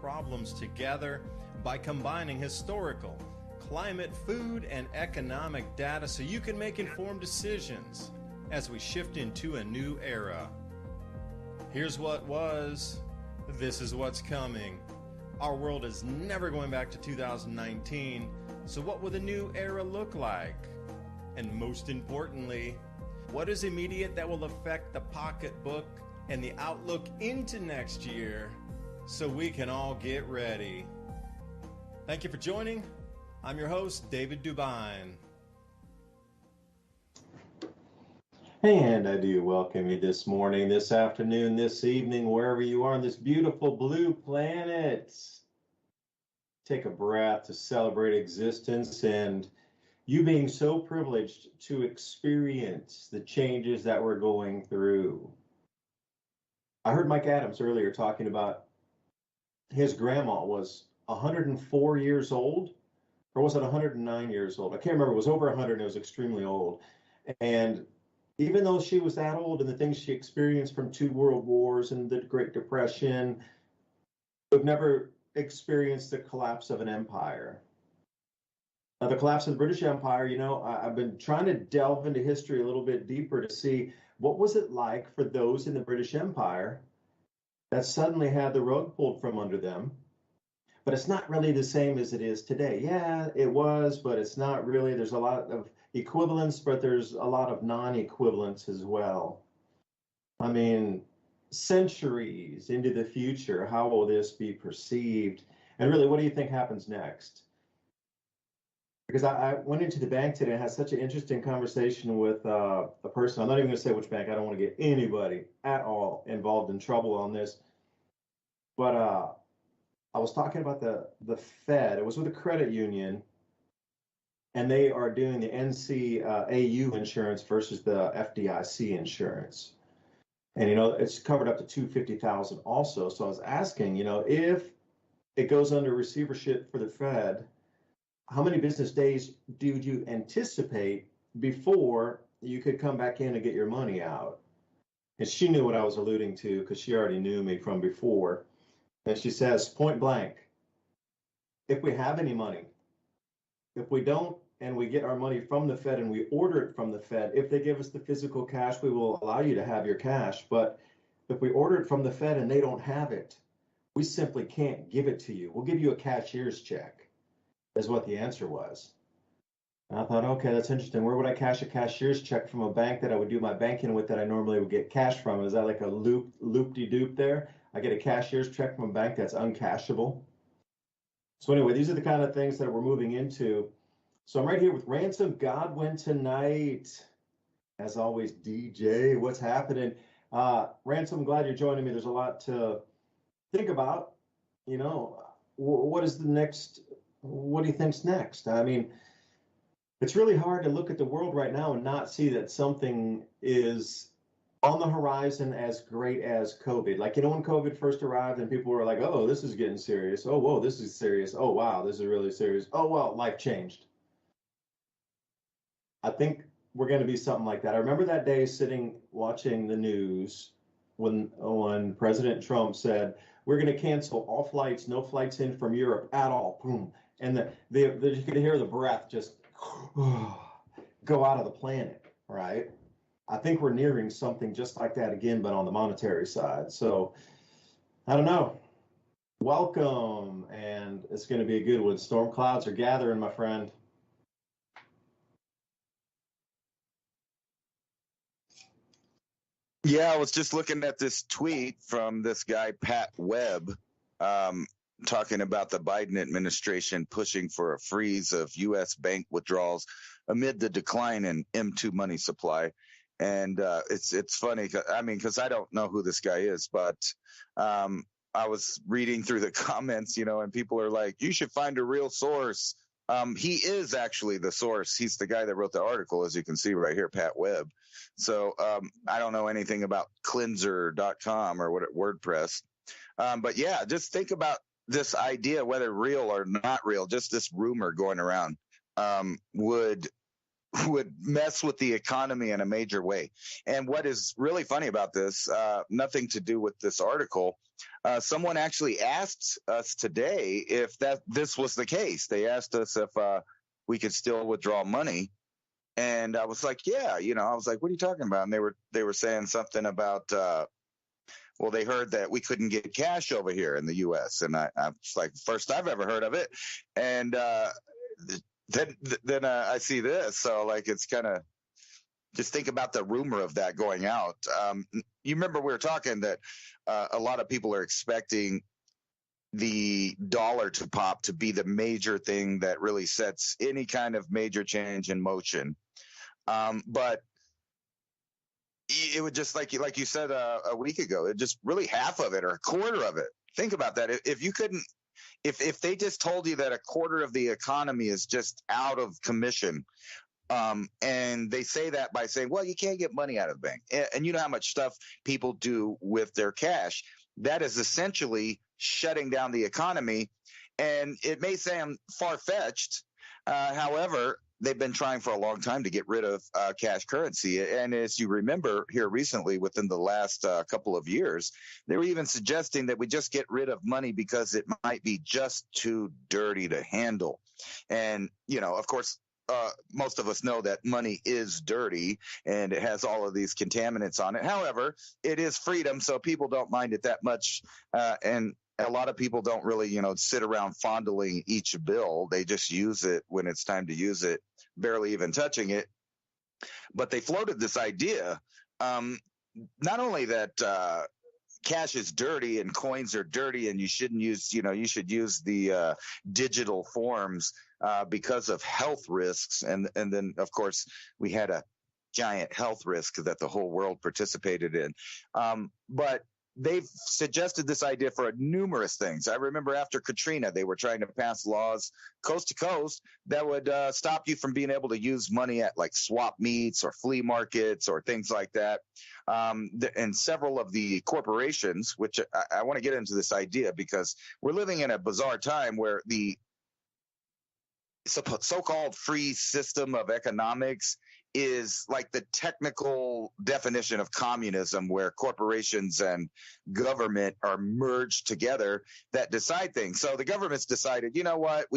problems together by combining historical, climate, food, and economic data so you can make informed decisions as we shift into a new era. Here's what was, this is what's coming. Our world is never going back to 2019, so what will the new era look like? And most importantly, what is immediate that will affect the pocketbook and the outlook into next year so we can all get ready? Thank you for joining. I'm your host, David DuByne. And I do welcome you this morning, this afternoon, this evening, wherever you are on this beautiful blue planet. Take a breath to celebrate existence and you being so privileged to experience the changes that we're going through. I heard Mike Adams earlier talking about his grandma was 104 years old, or was it 109 years old? I can't remember. It was over 100 and it was extremely old. And even though she was that old and the things she experienced from 2 world wars and the Great Depression, we've never experienced the collapse of an empire. Now, the collapse of the British Empire, I've been trying to delve into history a little bit deeper to see what was it like for those in the British Empire that suddenly had the rug pulled from under them. But it's not really the same as it is today. Yeah, it was, but it's not really. There's a lot of equivalence, but there's a lot of non-equivalence as well. I mean, centuries into the future, how will this be perceived? And really, what do you think happens next? Because I went into the bank today and had such an interesting conversation with a person. I'm not even going to say which bank. I don't want to get anybody at all involved in trouble on this. But I was talking about the Fed. It was with a credit union, and they are doing the NCAU insurance versus the FDIC insurance. And, it's covered up to $250,000 also. So I was asking, if it goes under receivership for the Fed, how many business days do you anticipate before you could come back in and get your money out? And she knew what I was alluding to because she already knew me from before. And she says, point blank, if we have any money, if we don't, and we get our money from the Fed and we order it from the Fed, if they give us the physical cash, we will allow you to have your cash. But if we order it from the Fed and they don't have it, we simply can't give it to you. We'll give you a cashier's check, is what the answer was. And I thought, okay, that's interesting. Where would I cash a cashier's check from a bank that I would do my banking with that I normally would get cash from? Is that like a loop-de-doop there? I get a cashier's check from a bank that's uncashable. So anyway, these are the kind of things that we're moving into. So I'm right here with Ransom Godwin tonight. As always, DJ, what's happening? Ransom, I'm glad you're joining me. There's a lot to think about. What is the next? What do you think's next? I mean, it's really hard to look at the world right now and not see that something is on the horizon as great as COVID. Like, when COVID first arrived and people were like, oh, this is getting serious. Oh, whoa, this is serious. Oh, wow, this is really serious. Oh, well, life changed. I think we're going to be something like that. I remember that day sitting watching the news when President Trump said, we're going to cancel all flights, no flights in from Europe at all. Boom. And you could hear the breath just go out of the planet, right? I think we're nearing something just like that again, but on the monetary side. So I don't know. Welcome, and it's going to be a good one. Storm clouds are gathering, my friend. Yeah, I was just looking at this tweet from this guy, Pat Webb, talking about the Biden administration pushing for a freeze of U.S. bank withdrawals amid the decline in M2 money supply. And it's funny, because I don't know who this guy is, but I was reading through the comments, and people are like, you should find a real source. He is actually the source. He's the guy that wrote the article, as you can see right here, Pat Webb. So I don't know anything about cleanser.com or WordPress. But yeah, just think about this idea, whether real or not real, just this rumor going around. Would would mess with the economy in a major way. And what is really funny about this, nothing to do with this article, someone actually asked us today if this was the case. They asked us if we could still withdraw money. And I was like, yeah, I was like, what are you talking about? And they were saying something about, well, they heard that we couldn't get cash over here in the U.S. And I was like, first I've ever heard of it. And then I see this. So like, it's kind of, just think about the rumor of that going out. You remember we were talking that a lot of people are expecting the dollar to pop to be the major thing that really sets any kind of major change in motion. But it would just like you said a week ago, it just really half of it or a quarter of it. Think about that. If you couldn't, if they just told you that a quarter of the economy is just out of commission, and they say that by saying, well, you can't get money out of the bank. And you know how much stuff people do with their cash. That is essentially shutting down the economy. And it may sound far-fetched. However, they've been trying for a long time to get rid of cash currency. And as you remember here recently, within the last couple of years, they were even suggesting that we just get rid of money because it might be just too dirty to handle. And, of course, most of us know that money is dirty and it has all of these contaminants on it. However, it is freedom, so people don't mind it that much. And a lot of people don't really, sit around fondling each bill. They just use it when it's time to use it, barely even touching it. But they floated this idea, not only that cash is dirty and coins are dirty and you shouldn't use, you should use the digital forms because of health risks. And then, of course, we had a giant health risk that the whole world participated in. But they've suggested this idea for numerous things. I remember after Katrina, they were trying to pass laws coast to coast that would stop you from being able to use money at like swap meets or flea markets or things like that. And several of the corporations, which I want to get into this idea because we're living in a bizarre time where the so-called free system of economics is like the technical definition of communism, where corporations and government are merged together that decide things. So the government's decided, you know what,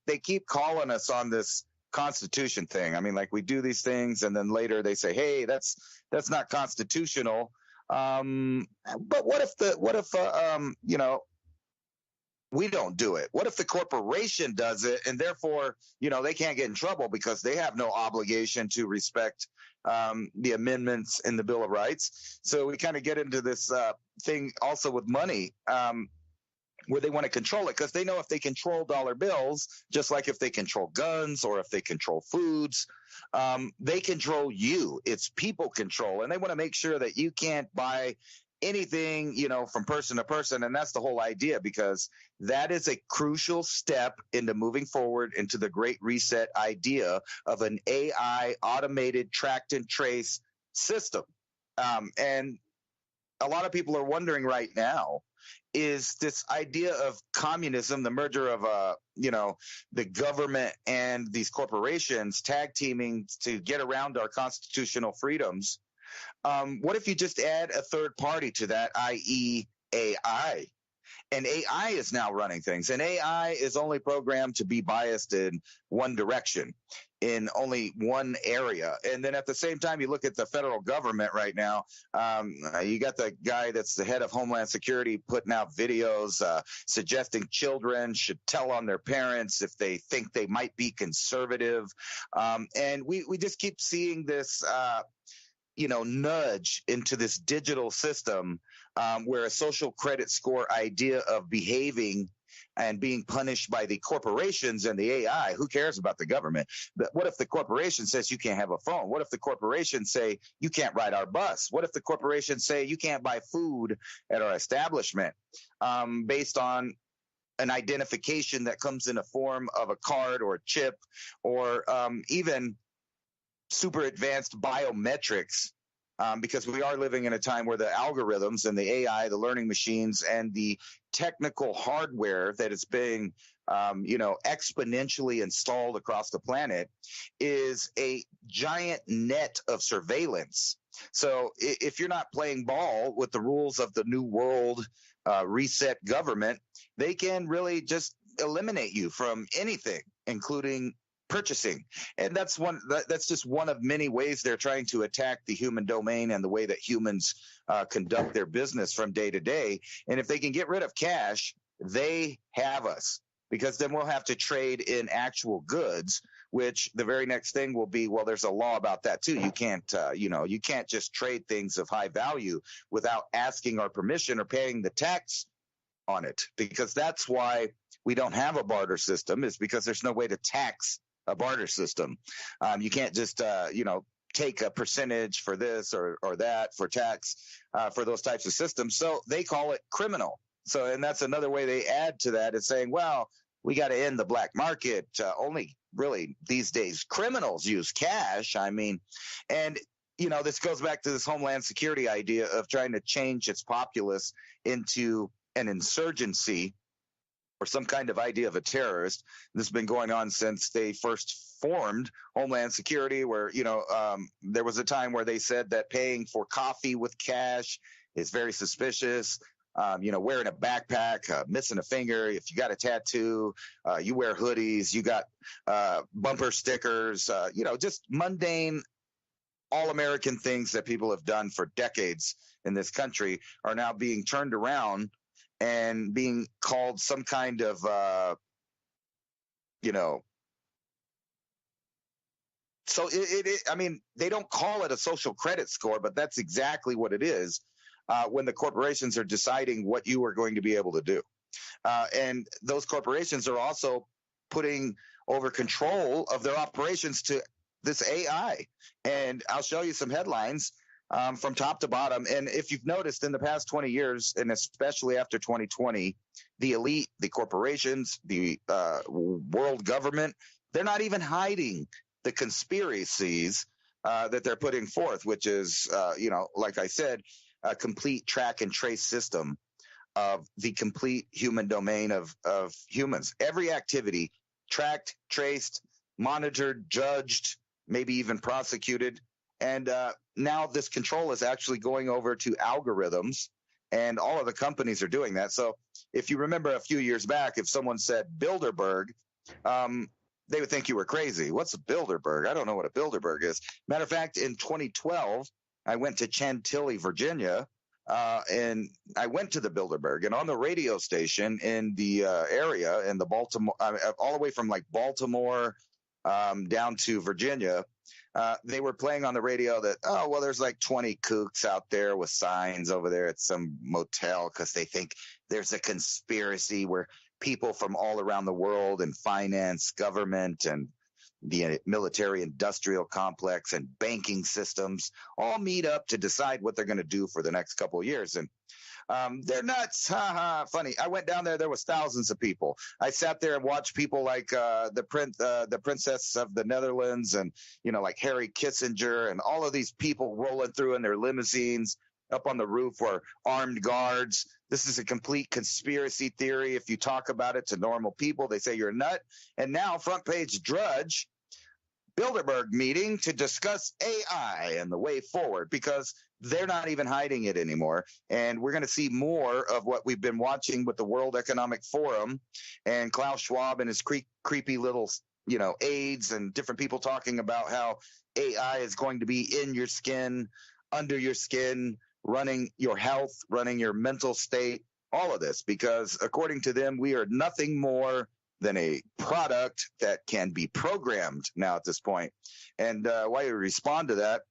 they keep calling us on this Constitution thing. I mean, like we do these things and then later they say, hey, that's not constitutional. But what if we don't do it? What if the corporation does it and therefore, they can't get in trouble because they have no obligation to respect the amendments in the Bill of Rights? So we kind of get into this thing also with money where they want to control it because they know if they control dollar bills, just like if they control guns or if they control foods, they control you. It's people control. And they want to make sure that you can't buy anything, from person to person. And that's the whole idea, because that is a crucial step into moving forward into the Great Reset idea of an AI automated track and trace system. And a lot of people are wondering right now, is this idea of communism, the merger of, the government and these corporations tag teaming to get around our constitutional freedoms? What if you just add a third party to that, i.e. AI? And AI is now running things. And AI is only programmed to be biased in one direction, in only one area. And then at the same time, you look at the federal government right now. You got the guy that's the head of Homeland Security putting out videos suggesting children should tell on their parents if they think they might be conservative. And we just keep seeing this nudge into this digital system where a social credit score idea of behaving and being punished by the corporations and the AI. Who cares about the government? But what if the corporation says you can't have a phone? What if the corporation say you can't ride our bus? What if the corporation say you can't buy food at our establishment based on an identification that comes in a form of a card or a chip or even super advanced biometrics, because we are living in a time where the algorithms and the AI, the learning machines, and the technical hardware that is being, exponentially installed across the planet is a giant net of surveillance. So if you're not playing ball with the rules of the new world reset government, they can really just eliminate you from anything, including purchasing. And that's just one of many ways they're trying to attack the human domain and the way that humans conduct their business from day to day. And if they can get rid of cash, they have us, because then we'll have to trade in actual goods, which the very next thing will be, well, there's a law about that too. You can't, you can't just trade things of high value without asking our permission or paying the tax on it, because that's why we don't have a barter system, is because there's no way to tax a barter system. You can't just, take a percentage for this or that for tax for those types of systems. So they call it criminal. So, and that's another way they add to that, is saying, well, we got to end the black market. Only really these days criminals use cash. I mean, and this goes back to this Homeland Security idea of trying to change its populace into an insurgency or some kind of idea of a terrorist. This has been going on since they first formed Homeland Security, where, there was a time where they said that paying for coffee with cash is very suspicious. Wearing a backpack, missing a finger, if you got a tattoo, you wear hoodies, you got bumper stickers, just mundane, all-American things that people have done for decades in this country are now being turned around and being called some kind of, so they don't call it a social credit score, but that's exactly what it is when the corporations are deciding what you are going to be able to do. And those corporations are also putting over control of their operations to this AI. And I'll show you some headlines from top to bottom. And if you've noticed in the past 20 years, and especially after 2020, the elite, the corporations, the world government, they're not even hiding the conspiracies that they're putting forth, which is, like I said, a complete track and trace system of the complete human domain of humans. Every activity tracked, traced, monitored, judged, maybe even prosecuted. And now this control is actually going over to algorithms, and all of the companies are doing that. So if you remember a few years back, if someone said Bilderberg, they would think you were crazy. What's a Bilderberg? I don't know what a Bilderberg is. Matter of fact, in 2012, I went to Chantilly, Virginia, and I went to the Bilderberg, and on the radio station in the area in the Baltimore, all the way from like Baltimore down to Virginia, they were playing on the radio that, there's like 20 kooks out there with signs over there at some motel because they think there's a conspiracy where people from all around the world and finance, government, and the military industrial complex and banking systems all meet up to decide what they're going to do for the next couple of years. And they're nuts. Funny. I went down there. There was thousands of people. I sat there and watched people like the princess of the Netherlands and, like Harry Kissinger and all of these people rolling through in their limousines. Up on the roof were armed guards. This is a complete conspiracy theory. If you talk about it to normal people, they say you're a nut. And now front page Drudge, Bilderberg meeting to discuss AI and the way forward, because they're not even hiding it anymore. And we're going to see more of what we've been watching with the World Economic Forum and Klaus Schwab and his creepy little, aides and different people talking about how AI is going to be in your skin, under your skin, running your health, running your mental state, all of this, because according to them, we are nothing more than a product that can be programmed now at this point. And why you respond to that,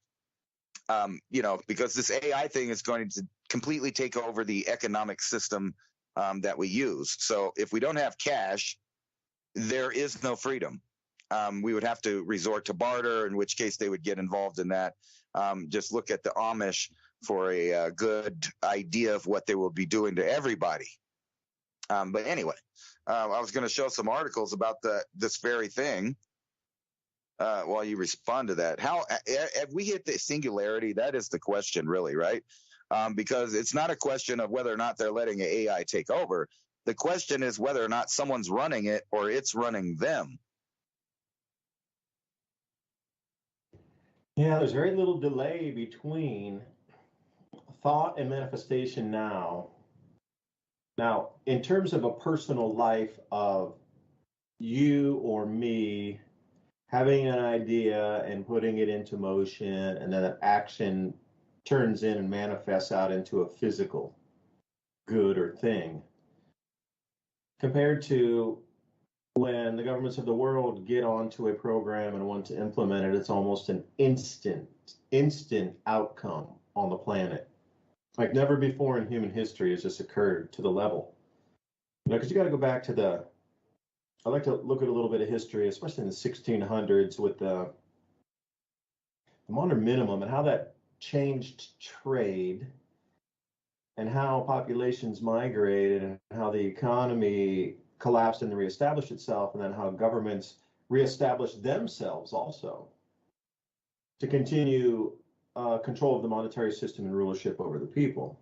because this AI thing is going to completely take over the economic system that we use. So if we don't have cash, there is no freedom. We would have to resort to barter, in which case they would get involved in that. Just look at the Amish for a good idea of what they will be doing to everybody. But anyway, I was going to show some articles about this very thing while you respond to that. How have we hit the singularity? That is the question, really, right? because it's not a question of whether or not they're letting AI take over. The question is whether or not someone's running it or it's running them. Yeah, there's very little delay between thought and manifestation now. Now, in terms of a personal life of you or me having an idea and putting it into motion, and then an action turns in and manifests out into a physical good or thing, compared to when the governments of the world get onto a program and want to implement it, it's almost an instant outcome on the planet. Like never before in human history has this occurred to the level. You know, because you got to go back to I like to look at a little bit of history, especially in the 1600s with the modern minimum and how that changed trade and how populations migrated and how the economy collapsed and reestablished itself, and then how governments reestablished themselves also to continue control of the monetary system and rulership over the people.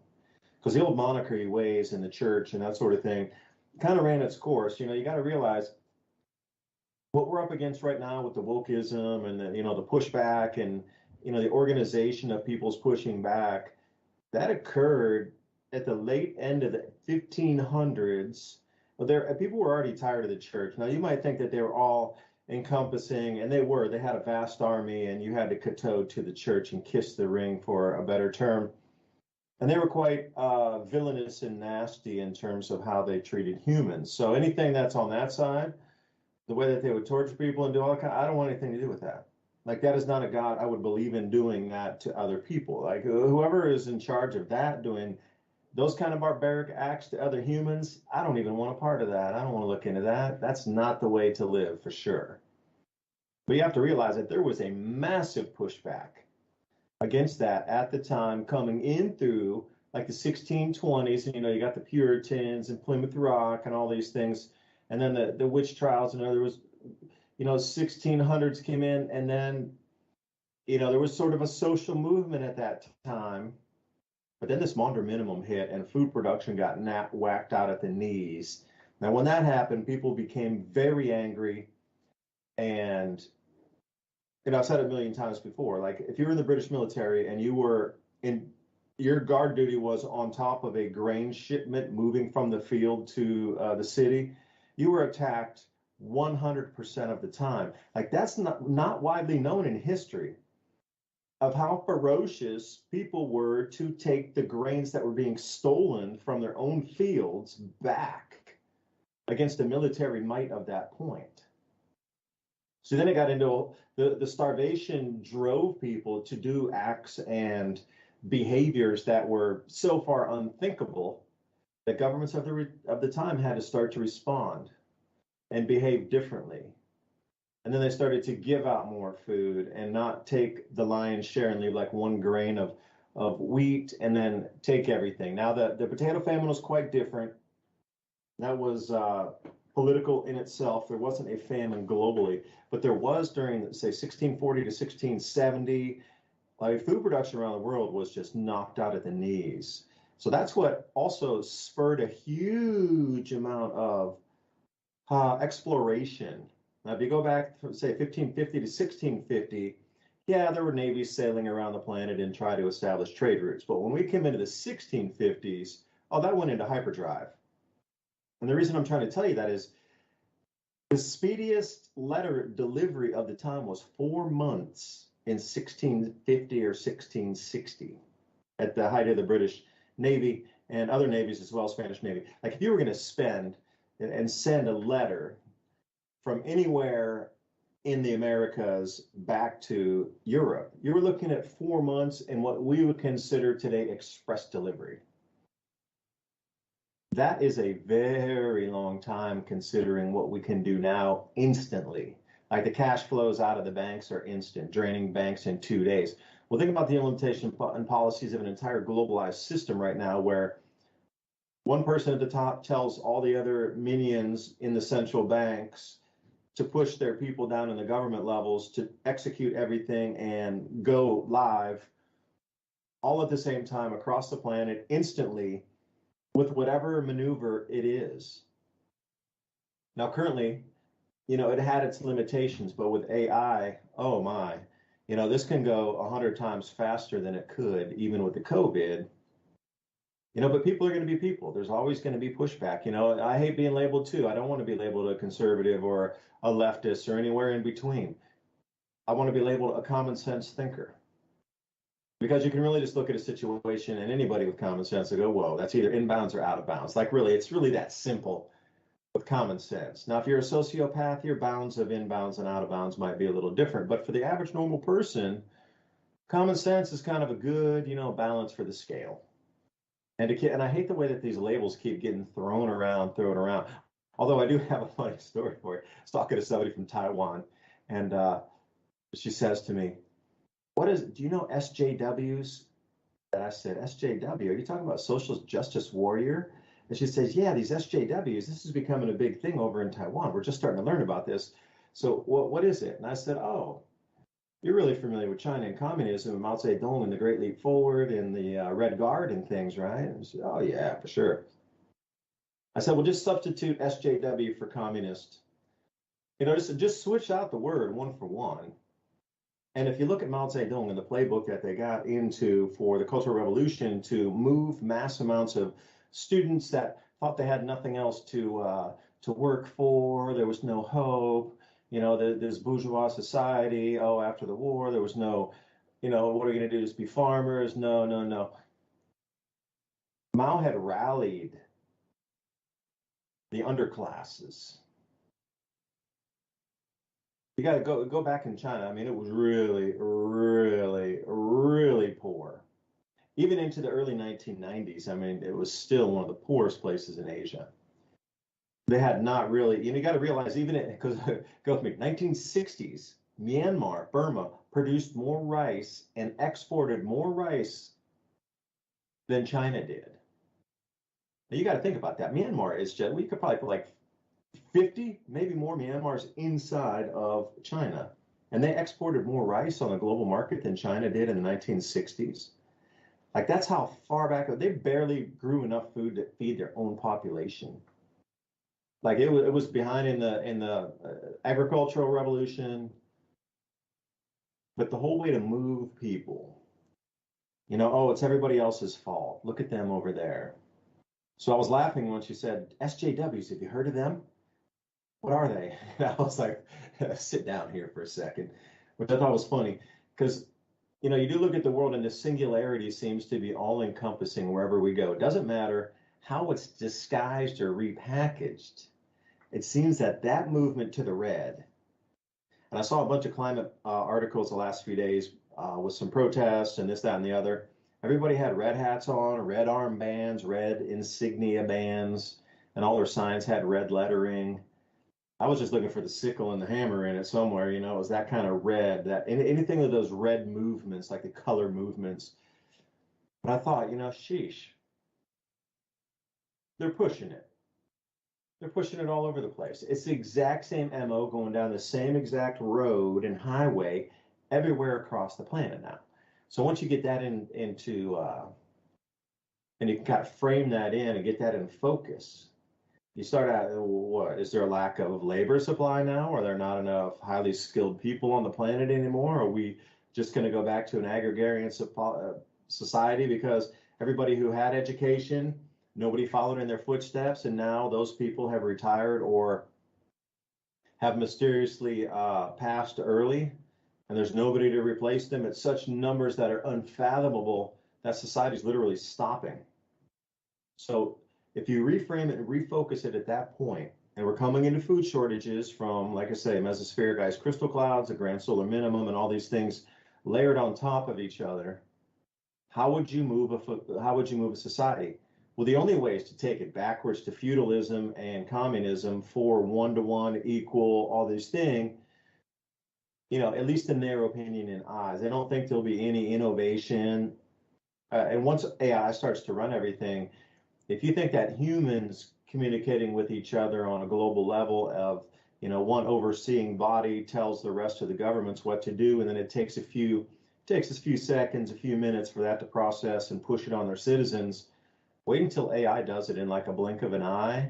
Because the old monarchy ways in the church and that sort of thing kind of ran its course. You know, you got to realize what we're up against right now with the wokeism and the, you know, the pushback and, you know, the organization of people's pushing back, that occurred at the late end of the 1500s. Well, people were already tired of the church. Now, you might think that they were all encompassing, and they were. They had a vast army, and you had to kowtow to the church and kiss the ring, for a better term. And they were quite villainous and nasty in terms of how they treated humans. So anything that's on that side, the way that they would torture people and do all that kind, I don't want anything to do with that. Like, that is not a God I would believe in doing that to other people. Like, whoever is in charge of that, doing those kind of barbaric acts to other humans, I don't even want a part of that. I don't want to look into that. That's not the way to live, for sure. But you have to realize that there was a massive pushback against that at the time, coming in through like the 1620s. And, you know, you got the Puritans and Plymouth Rock and all these things. And then the witch trials, and there was, you know, 1600s came in, and then, you know, there was sort of a social movement at that time. But then this modern minimum hit, and food production got whacked out at the knees. Now, when that happened, people became very angry. And, you know, I've said it a million times before, like if you were in the British military and you were in, your guard duty was on top of a grain shipment moving from the field to the city, you were attacked 100% of the time. Like, that's not widely known in history, of how ferocious people were to take the grains that were being stolen from their own fields back against the military might of that point. So then it got into the starvation drove people to do acts and behaviors that were so far unthinkable that governments of the time had to start to respond and behave differently. And then they started to give out more food and not take the lion's share and leave like one grain of wheat and then take everything. Now, the potato famine was quite different. That was political in itself. There wasn't a famine globally, but there was during, say, 1640 to 1670. Like, food production around the world was just knocked out at the knees. So that's what also spurred a huge amount of exploration. Now, if you go back from, say, 1550 to 1650, yeah, there were navies sailing around the planet and try to establish trade routes. But when we came into the 1650s, oh, that went into hyperdrive. And the reason I'm trying to tell you that is the speediest letter delivery of the time was 4 months in 1650 or 1660 at the height of the British Navy and other navies as well, Spanish Navy. Like, if you were going to spend and send a letter from anywhere in the Americas back to Europe, you were looking at 4 months in what we would consider today express delivery. That is a very long time considering what we can do now instantly. Like, the cash flows out of the banks are instant, draining banks in 2 days. Well, think about the implementation and policies of an entire globalized system right now, where one person at the top tells all the other minions in the central banks to push their people down in the government levels to execute everything and go live all at the same time across the planet instantly with whatever maneuver it is. Now, currently, it had its limitations, but with AI, oh my, this can go 100 times faster than it could, even with the COVID. But people are going to be people. There's always going to be pushback. I hate being labeled too. I don't want to be labeled a conservative or a leftist or anywhere in between. I want to be labeled a common sense thinker. Because you can really just look at a situation and anybody with common sense will go, whoa, that's either inbounds or out of bounds. Like really, it's really that simple with common sense. Now, if you're a sociopath, your bounds of inbounds and out of bounds might be a little different. But for the average normal person, common sense is kind of a good, balance for the scale. And I hate the way that these labels keep getting thrown around. Although I do have a funny story for you. I was talking to somebody from Taiwan, and she says to me, do you know SJWs? And I said, SJW, are you talking about social justice warrior? And she says, yeah, these SJWs, this is becoming a big thing over in Taiwan. We're just starting to learn about this. So what is it? And I said, oh, you're really familiar with China and communism and Mao Zedong and the Great Leap Forward and the Red Guard and things, right? And she said, oh, yeah, for sure. I said, well, just substitute SJW for communist. Just switch out the word one for one. And if you look at Mao Zedong and the playbook that they got into for the Cultural Revolution to move mass amounts of students that thought they had nothing else to work for, there was no hope, this bourgeois society, after the war, there was no, what are we going to do, just be farmers? No. Mao had rallied the underclasses. You got to go back in China. I mean, it was really, really, really poor. Even into the early 1990s, I mean, it was still one of the poorest places in Asia. They had not really, you got to realize, because go with me, 1960s, Myanmar, Burma, produced more rice and exported more rice than China did. Now, you got to think about that. Myanmar is just, we could probably put like 50, maybe more Myanmars inside of China. And they exported more rice on the global market than China did in the 1960s. Like, that's how far back, they barely grew enough food to feed their own population. Like, it was behind in the agricultural revolution. But the whole way to move people, it's everybody else's fault. Look at them over there. So I was laughing when she said, SJWs, have you heard of them? What are they? And I was like, sit down here for a second, which I thought was funny because, you do look at the world and the singularity seems to be all encompassing wherever we go. It doesn't matter how it's disguised or repackaged. It seems that movement to the red, and I saw a bunch of climate articles the last few days with some protests and this, that, and the other. Everybody had red hats on, red armbands, red insignia bands, and all their signs had red lettering. I was just looking for the sickle and the hammer in it somewhere, it was that kind of red, that anything with those red movements, like the color movements. But I thought, sheesh, they're pushing it. They're pushing it all over the place. It's the exact same MO going down the same exact road and highway everywhere across the planet now. So once you get that into, and you can kind of frame that in and get that in focus, you start out, what, is there a lack of labor supply now? Are there not enough highly skilled people on the planet anymore? Are we just going to go back to an agrarian society because everybody who had education, nobody followed in their footsteps, and now those people have retired or have mysteriously passed early, and there's nobody to replace them at such numbers that are unfathomable that society's literally stopping. So if you reframe it and refocus it at that point, and we're coming into food shortages from, like I say, mesospheric ice crystal clouds, the grand solar minimum, and all these things layered on top of each other, how would you move a society? Well, the only way is to take it backwards to feudalism and communism for one-to-one, equal, all these things, at least in their opinion and eyes. They don't think there'll be any innovation. And once AI starts to run everything, if you think that humans communicating with each other on a global level of, one overseeing body tells the rest of the governments what to do, and then it takes a few takes us a few seconds, a few minutes for that to process and push it on their citizens. Wait until AI does it in like a blink of an eye.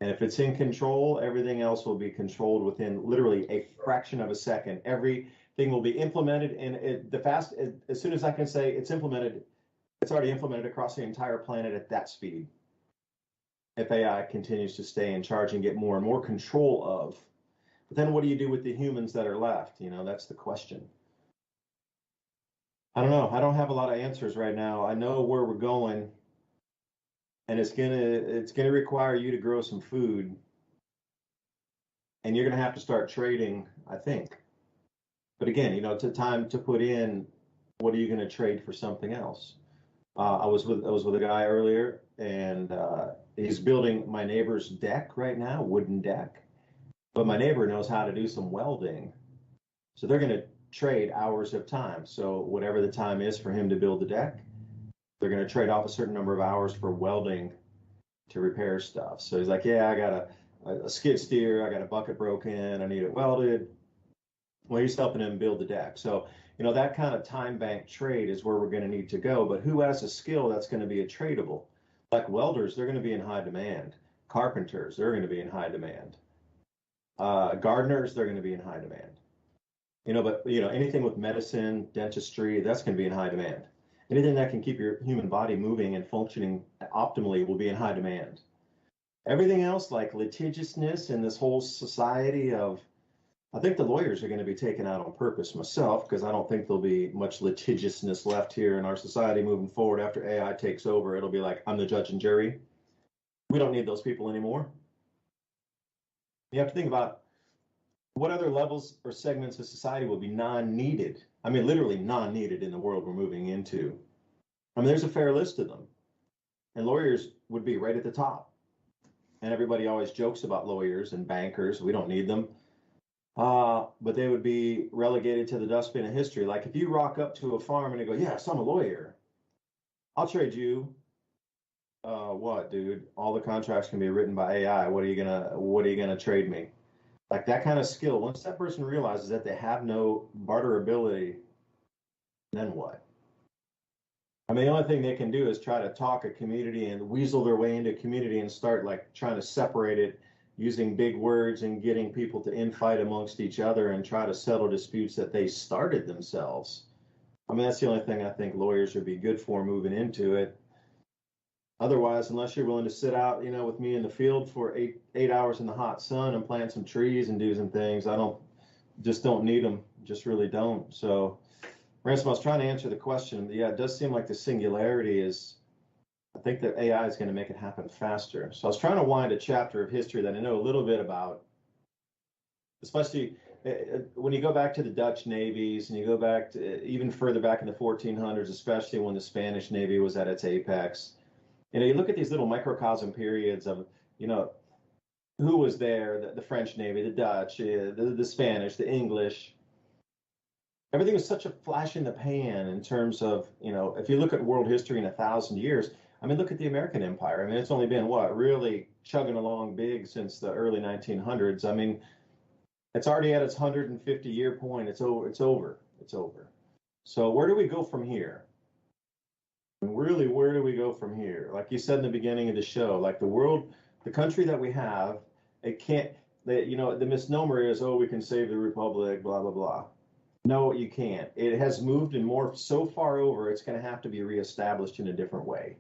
And if it's in control, everything else will be controlled within literally a fraction of a second. Everything will be implemented, and as soon as I can say it's implemented, it's already implemented across the entire planet at that speed. If AI continues to stay in charge and get more and more control of. But then what do you do with the humans that are left? You know, that's the question. I don't know. I don't have a lot of answers right now. I know where we're going, and it's gonna require you to grow some food, and you're gonna have to start trading, I think. But again, you know, it's a time to put in what are you gonna trade for something else. I was with a guy earlier, and he's building my neighbor's deck right now, wooden deck. But my neighbor knows how to do some welding, so they're going to trade hours of time. So whatever the time is for him to build the deck, they're going to trade off a certain number of hours for welding to repair stuff. So he's like, yeah, I got a skid steer, I got a bucket broken, I need it welded. Well, he's helping him build the deck. So, you know, that kind of time bank trade is where we're going to need to go. But who has a skill that's going to be a tradable? Like welders, they're going to be in high demand. Carpenters, they're going to be in high demand. Gardeners, they're going to be in high demand. You know, but, you know, anything with medicine, dentistry, that's going to be in high demand. Anything that can keep your human body moving and functioning optimally will be in high demand. Everything else, like litigiousness in this whole society of, I think the lawyers are going to be taken out on purpose myself, because I don't think there'll be much litigiousness left here in our society moving forward. After AI takes over, it'll be like, I'm the judge and jury. We don't need those people anymore. You have to think about what other levels or segments of society will be non-needed. I mean, literally non-needed in the world we're moving into. I mean, there's a fair list of them. And lawyers would be right at the top. And everybody always jokes about lawyers and bankers. We don't need them. But they would be relegated to the dustbin of history. Like if you rock up to a farm and they go, yes, I'm a lawyer, I'll trade you. What, dude? All the contracts can be written by AI. What are you gonna trade me? Like that kind of skill. Once that person realizes that they have no barterability, then what? I mean, the only thing they can do is try to talk a community and weasel their way into a community and start like trying to separate it using big words and getting people to infight amongst each other and try to settle disputes that they started themselves. I mean, that's the only thing I think lawyers would be good for moving into it. Otherwise, unless you're willing to sit out, you know, with me in the field for eight hours in the hot sun and plant some trees and do some things, I don't need them. Just really don't. So, Ransom, I was trying to answer the question. Yeah, it does seem like the singularity is, I think that AI is going to make it happen faster. So I was trying to wind a chapter of history that I know a little bit about, especially when you go back to the Dutch navies and you go back to even further back in the 1400s, especially when the Spanish Navy was at its apex. You know, you look at these little microcosm periods of, you know, who was there, the French Navy, the Dutch, the Spanish, the English. Everything was such a flash in the pan in terms of, you know, if you look at world history in 1,000 years, I mean, look at the American Empire. I mean, it's only been, what, really chugging along big since the early 1900s. I mean, it's already at its 150-year point. It's over. So where do we go from here? Really, where do we go from here? Like you said in the beginning of the show, like the country that we have, you know, the misnomer is, oh, we can save the republic, blah, blah, blah. No, you can't. It has moved and morphed so far over, it's going to have to be reestablished in a different way.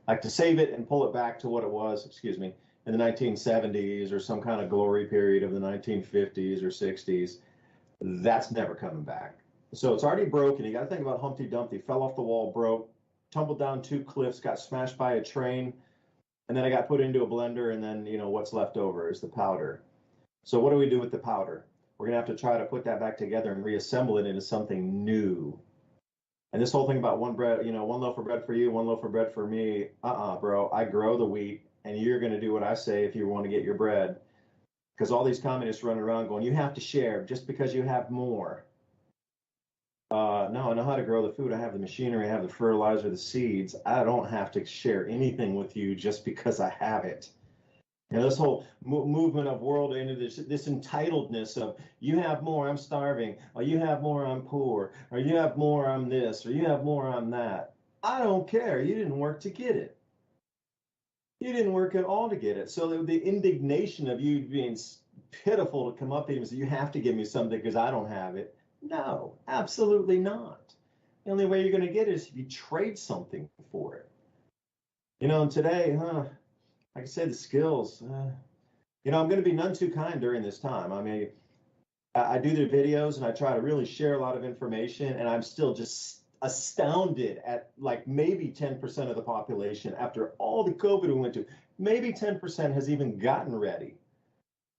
Like to save it and pull it back to what it was, in the 1970s or some kind of glory period of the 1950s or 60s, that's never coming back. So it's already broken. You got to think about Humpty Dumpty, fell off the wall, broke, tumbled down 2 cliffs, got smashed by a train, and then I got put into a blender, and then, you know, what's left over is the powder. So what do we do with the powder? We're going to have to try to put that back together and reassemble it into something new. And this whole thing about one loaf of bread for you, one loaf of bread for me, bro, I grow the wheat, and you're going to do what I say if you want to get your bread. Because all these communists running around going, you have to share just because you have more. No, I know how to grow the food. I have the machinery, I have the fertilizer, the seeds. I don't have to share anything with you just because I have it. This whole movement of world into this entitledness of you have more, I'm starving, or you have more, I'm poor, or you have more, I'm this, or you have more, I'm that. I don't care. You didn't work to get it. You didn't work at all to get it. So the indignation of you being pitiful to come up to him and say, you have to give me something because I don't have it. No, absolutely not. The only way you're going to get it is if you trade something for it. And today, like I said, the skills, I'm going to be none too kind during this time. I mean, I do the videos and I try to really share a lot of information, and I'm still just astounded at like maybe 10% of the population after all the COVID we went to, maybe 10% has even gotten ready.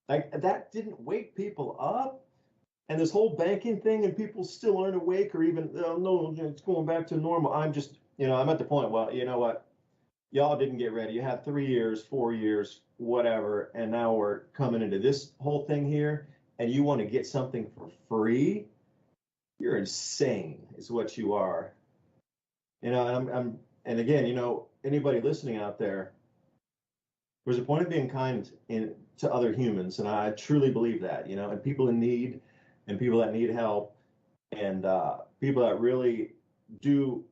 Like that didn't wake people up. And this whole banking thing and people still aren't awake or even, oh, no, it's going back to normal. I'm just, I'm at the point, well, you know what? Y'all didn't get ready. You had 3 years, 4 years, whatever. And now we're coming into this whole thing here and you want to get something for free? You're insane is what you are. And again, anybody listening out there, there's a point of being kind to other humans. And I truly believe that, and people in need and people that need help and people that really do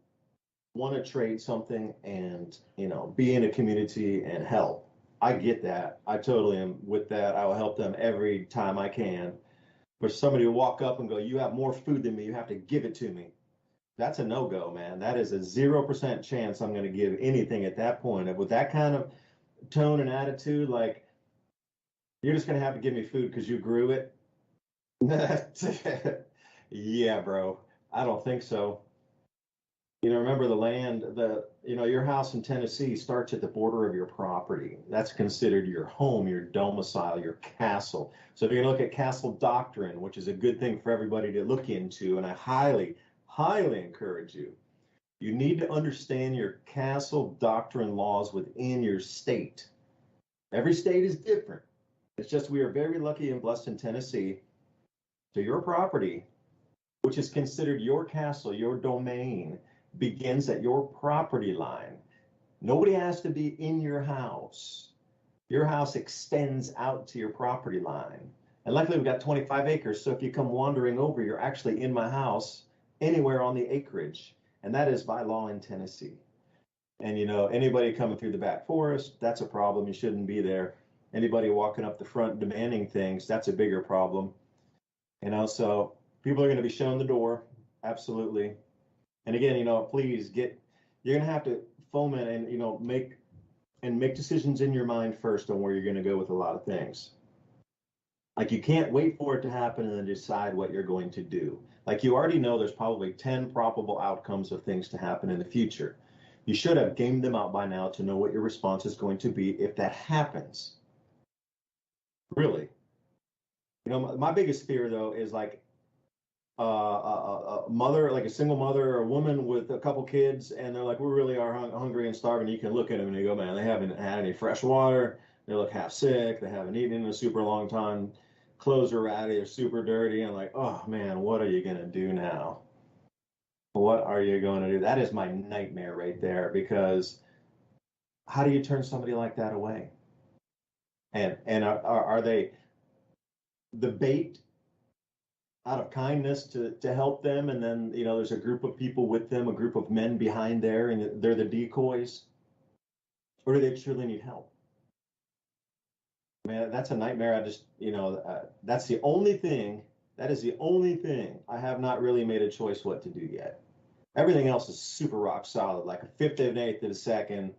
want to trade something and, be in a community and help. I get that. I totally am with that. I will help them every time I can. But somebody will walk up and go, you have more food than me, you have to give it to me. That's a no-go, man. That is a 0% chance I'm going to give anything at that point. And with that kind of tone and attitude, like, you're just going to have to give me food because you grew it. Yeah, bro. I don't think so. Remember the land, your house in Tennessee starts at the border of your property. That's considered your home, your domicile, your castle. So if you're going to look at castle doctrine, which is a good thing for everybody to look into, and I highly, highly encourage you, you need to understand your castle doctrine laws within your state. Every state is different. It's just we are very lucky and blessed in Tennessee to your property, which is considered your castle, your domain, begins at your property line. Nobody has to be in your house. Your house extends out to your property line. And luckily we've got 25 acres. So if you come wandering over, you're actually in my house anywhere on the acreage. And that is by law in Tennessee. And anybody coming through the back forest, that's a problem. You shouldn't be there. Anybody walking up the front demanding things, that's a bigger problem. So people are going to be shown the door. Absolutely. And again, please you're going to have to foment and, make decisions in your mind first on where you're going to go with a lot of things. Like you can't wait for it to happen and then decide what you're going to do. Like you already know there's probably 10 probable outcomes of things to happen in the future. You should have gamed them out by now to know what your response is going to be if that happens. Really. My biggest fear though is like a mother, like a single mother or a woman with a couple kids, and they're like, we really are hungry and starving. You can look at them and you go, man, they haven't had any fresh water. They look half sick. They haven't eaten in a super long time. Clothes are ratty. They're super dirty. And like, oh man, what are you going to do now? What are you going to do? That is my nightmare right there, because how do you turn somebody like that away? And are they the bait out of kindness to help them, and then there's a group of people with them, a group of men behind there, and they're the decoys, or do they truly need help? Man, that's a nightmare. I just that's the only thing, that is the only thing I have not really made a choice what to do yet. Everything else is super rock solid, like a fifth of an eighth of a second.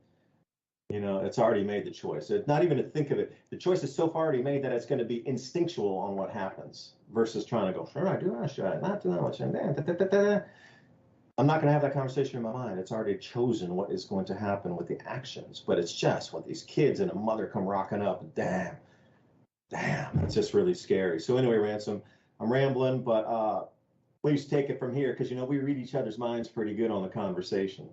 It's already made the choice. It's not even to think of it. The choice is so far already made that it's going to be instinctual on what happens versus trying to go, should I do that? Should I not do that? I'm not going to have that conversation in my mind. It's already chosen what is going to happen with the actions. But it's just what these kids and a mother come rocking up. Damn, it's just really scary. So anyway, Ransom, I'm rambling, but please take it from here, because we read each other's minds pretty good on the conversation.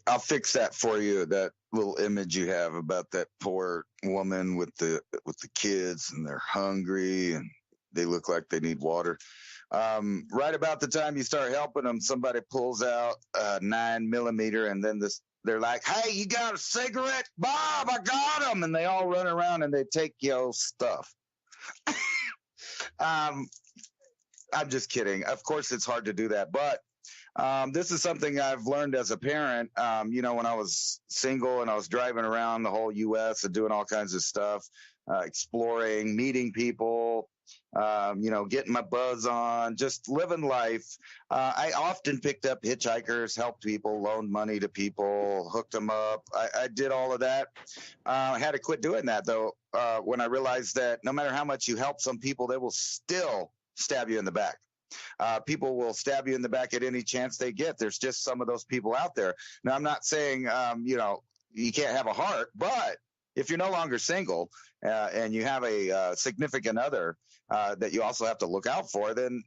I'll fix that for you. That little image you have about that poor woman with the kids, and they're hungry and they look like they need water. Right about the time you start helping them, somebody pulls out a 9mm, and then this they're like, hey, you got a cigarette? Bob, I got them. And they all run around and they take your stuff. I'm just kidding. Of course, it's hard to do that. But this is something I've learned as a parent. When I was single and I was driving around the whole U.S. and doing all kinds of stuff, exploring, meeting people, getting my buzz on, just living life. I often picked up hitchhikers, helped people, loaned money to people, hooked them up. I did all of that. I had to quit doing that, though, when I realized that no matter how much you help some people, they will still stab you in the back. People will stab you in the back at any chance they get. There's just some of those people out there. Now, I'm not saying, you can't have a heart, but if you're no longer single and you have a significant other that you also have to look out for, then,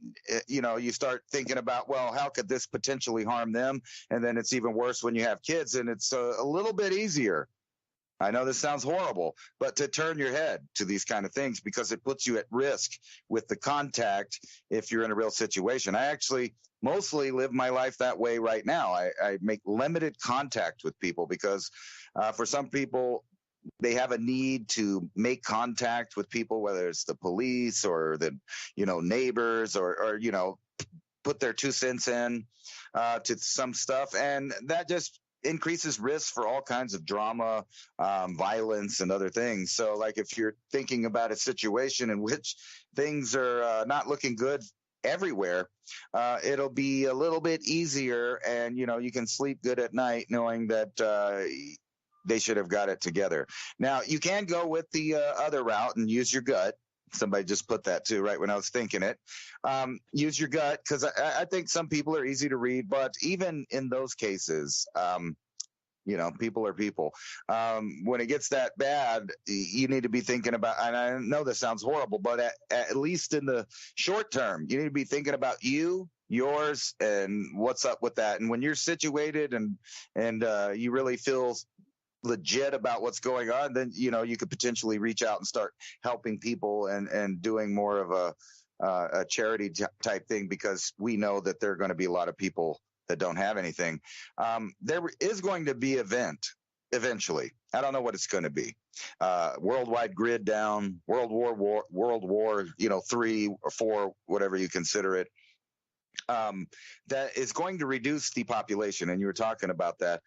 you start thinking about, well, how could this potentially harm them? And then it's even worse when you have kids, and it's a little bit easier. I know this sounds horrible, but to turn your head to these kind of things, because it puts you at risk with the contact if you're in a real situation. I actually mostly live my life that way right now. I make limited contact with people because for some people, they have a need to make contact with people, whether it's the police or the, neighbors or put their 2 cents in to some stuff. And that just increases risk for all kinds of drama, violence, and other things. So, like, if you're thinking about a situation in which things are not looking good everywhere, it'll be a little bit easier, and you can sleep good at night knowing that they should have got it together. Now, you can go with the other route and use your gut. Somebody just put that too, right when I was thinking it. Use your gut, because I think some people are easy to read, but even in those cases, people are people. When it gets that bad, you need to be thinking about, and I know this sounds horrible, but at least in the short term, you need to be thinking about you, yours, and what's up with that. And when you're situated and you really feel legit about what's going on, then you could potentially reach out and start helping people and doing more of a charity type thing, because we know that there are going to be a lot of people that don't have anything. There is going to be an event eventually. I don't know what it's going to be. Worldwide grid down, World War 3 or 4, whatever you consider it. That is going to reduce the population, and you were talking about that.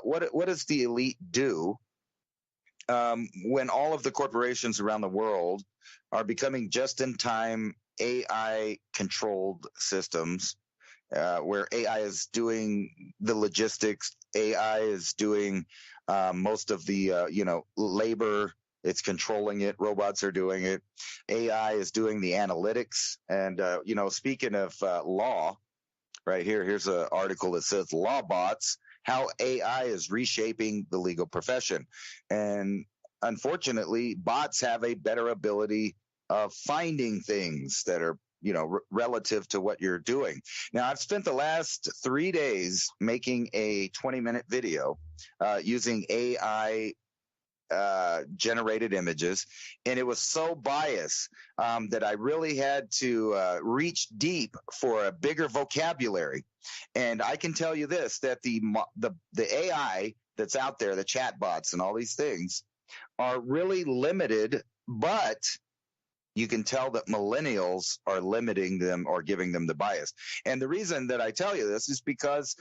What does the elite do when all of the corporations around the world are becoming just-in-time AI-controlled systems, where AI is doing the logistics, AI is doing most of the labor. It's controlling it. Robots are doing it. AI is doing the analytics. And, speaking of law, right here's an article that says Law Bots, How AI is Reshaping the Legal Profession. And unfortunately, bots have a better ability of finding things that are, relative to what you're doing. Now, I've spent the last 3 days making a 20-minute video using AI generated images, and it was so biased that I really had to reach deep for a bigger vocabulary. And I can tell you this, that the AI that's out there, the chat bots and all these things, are really limited, but you can tell that millennials are limiting them or giving them the bias. And the reason that I tell you this is because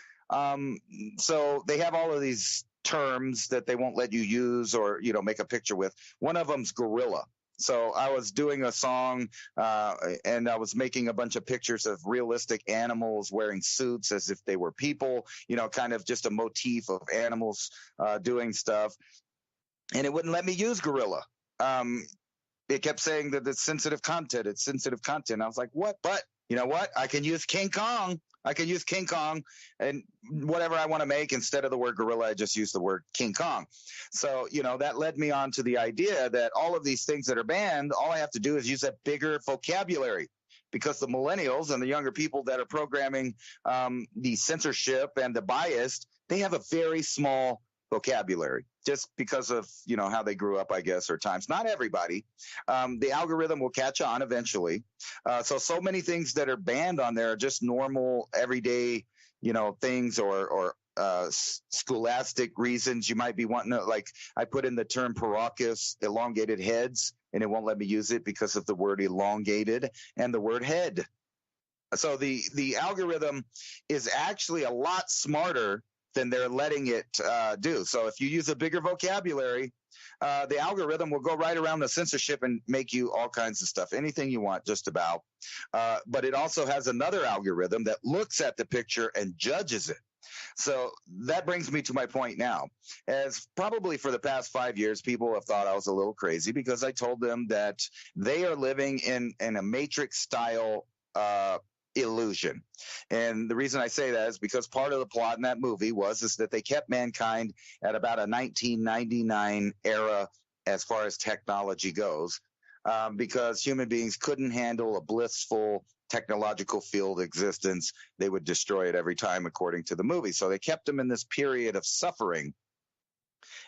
so they have all of these terms that they won't let you use or, make a picture with. One of them's gorilla. So I was doing a song and I was making a bunch of pictures of realistic animals wearing suits as if they were people, kind of just a motif of animals doing stuff. And it wouldn't let me use gorilla. It kept saying that it's sensitive content. It's sensitive content. I was like, what? But you know what? I can use King Kong. I can use King Kong and whatever I want to make. Instead of the word gorilla, I just use the word King Kong. So, that led me on to the idea that all of these things that are banned, all I have to do is use a bigger vocabulary, because the millennials and the younger people that are programming the censorship and the bias, they have a very small vocabulary, just because of how they grew up, I guess, or times. Not everybody. The algorithm will catch on eventually. So many things that are banned on there are just normal, everyday, things or scholastic reasons. You might be wanting to, like, I put in the term Paracus, elongated heads, and it won't let me use it because of the word elongated and the word head. So the algorithm is actually a lot smarter than they're letting it do. So if you use a bigger vocabulary, the algorithm will go right around the censorship and make you all kinds of stuff, anything you want, just about. But it also has another algorithm that looks at the picture and judges it. So that brings me to my point now. As probably for the past 5 years, people have thought I was a little crazy because I told them that they are living in a Matrix style illusion. And the reason I say that is because part of the plot in that movie is that they kept mankind at about a 1999 era as far as technology goes, because human beings couldn't handle a blissful technological field existence. They would destroy it every time, according to the movie. So they kept them in this period of suffering.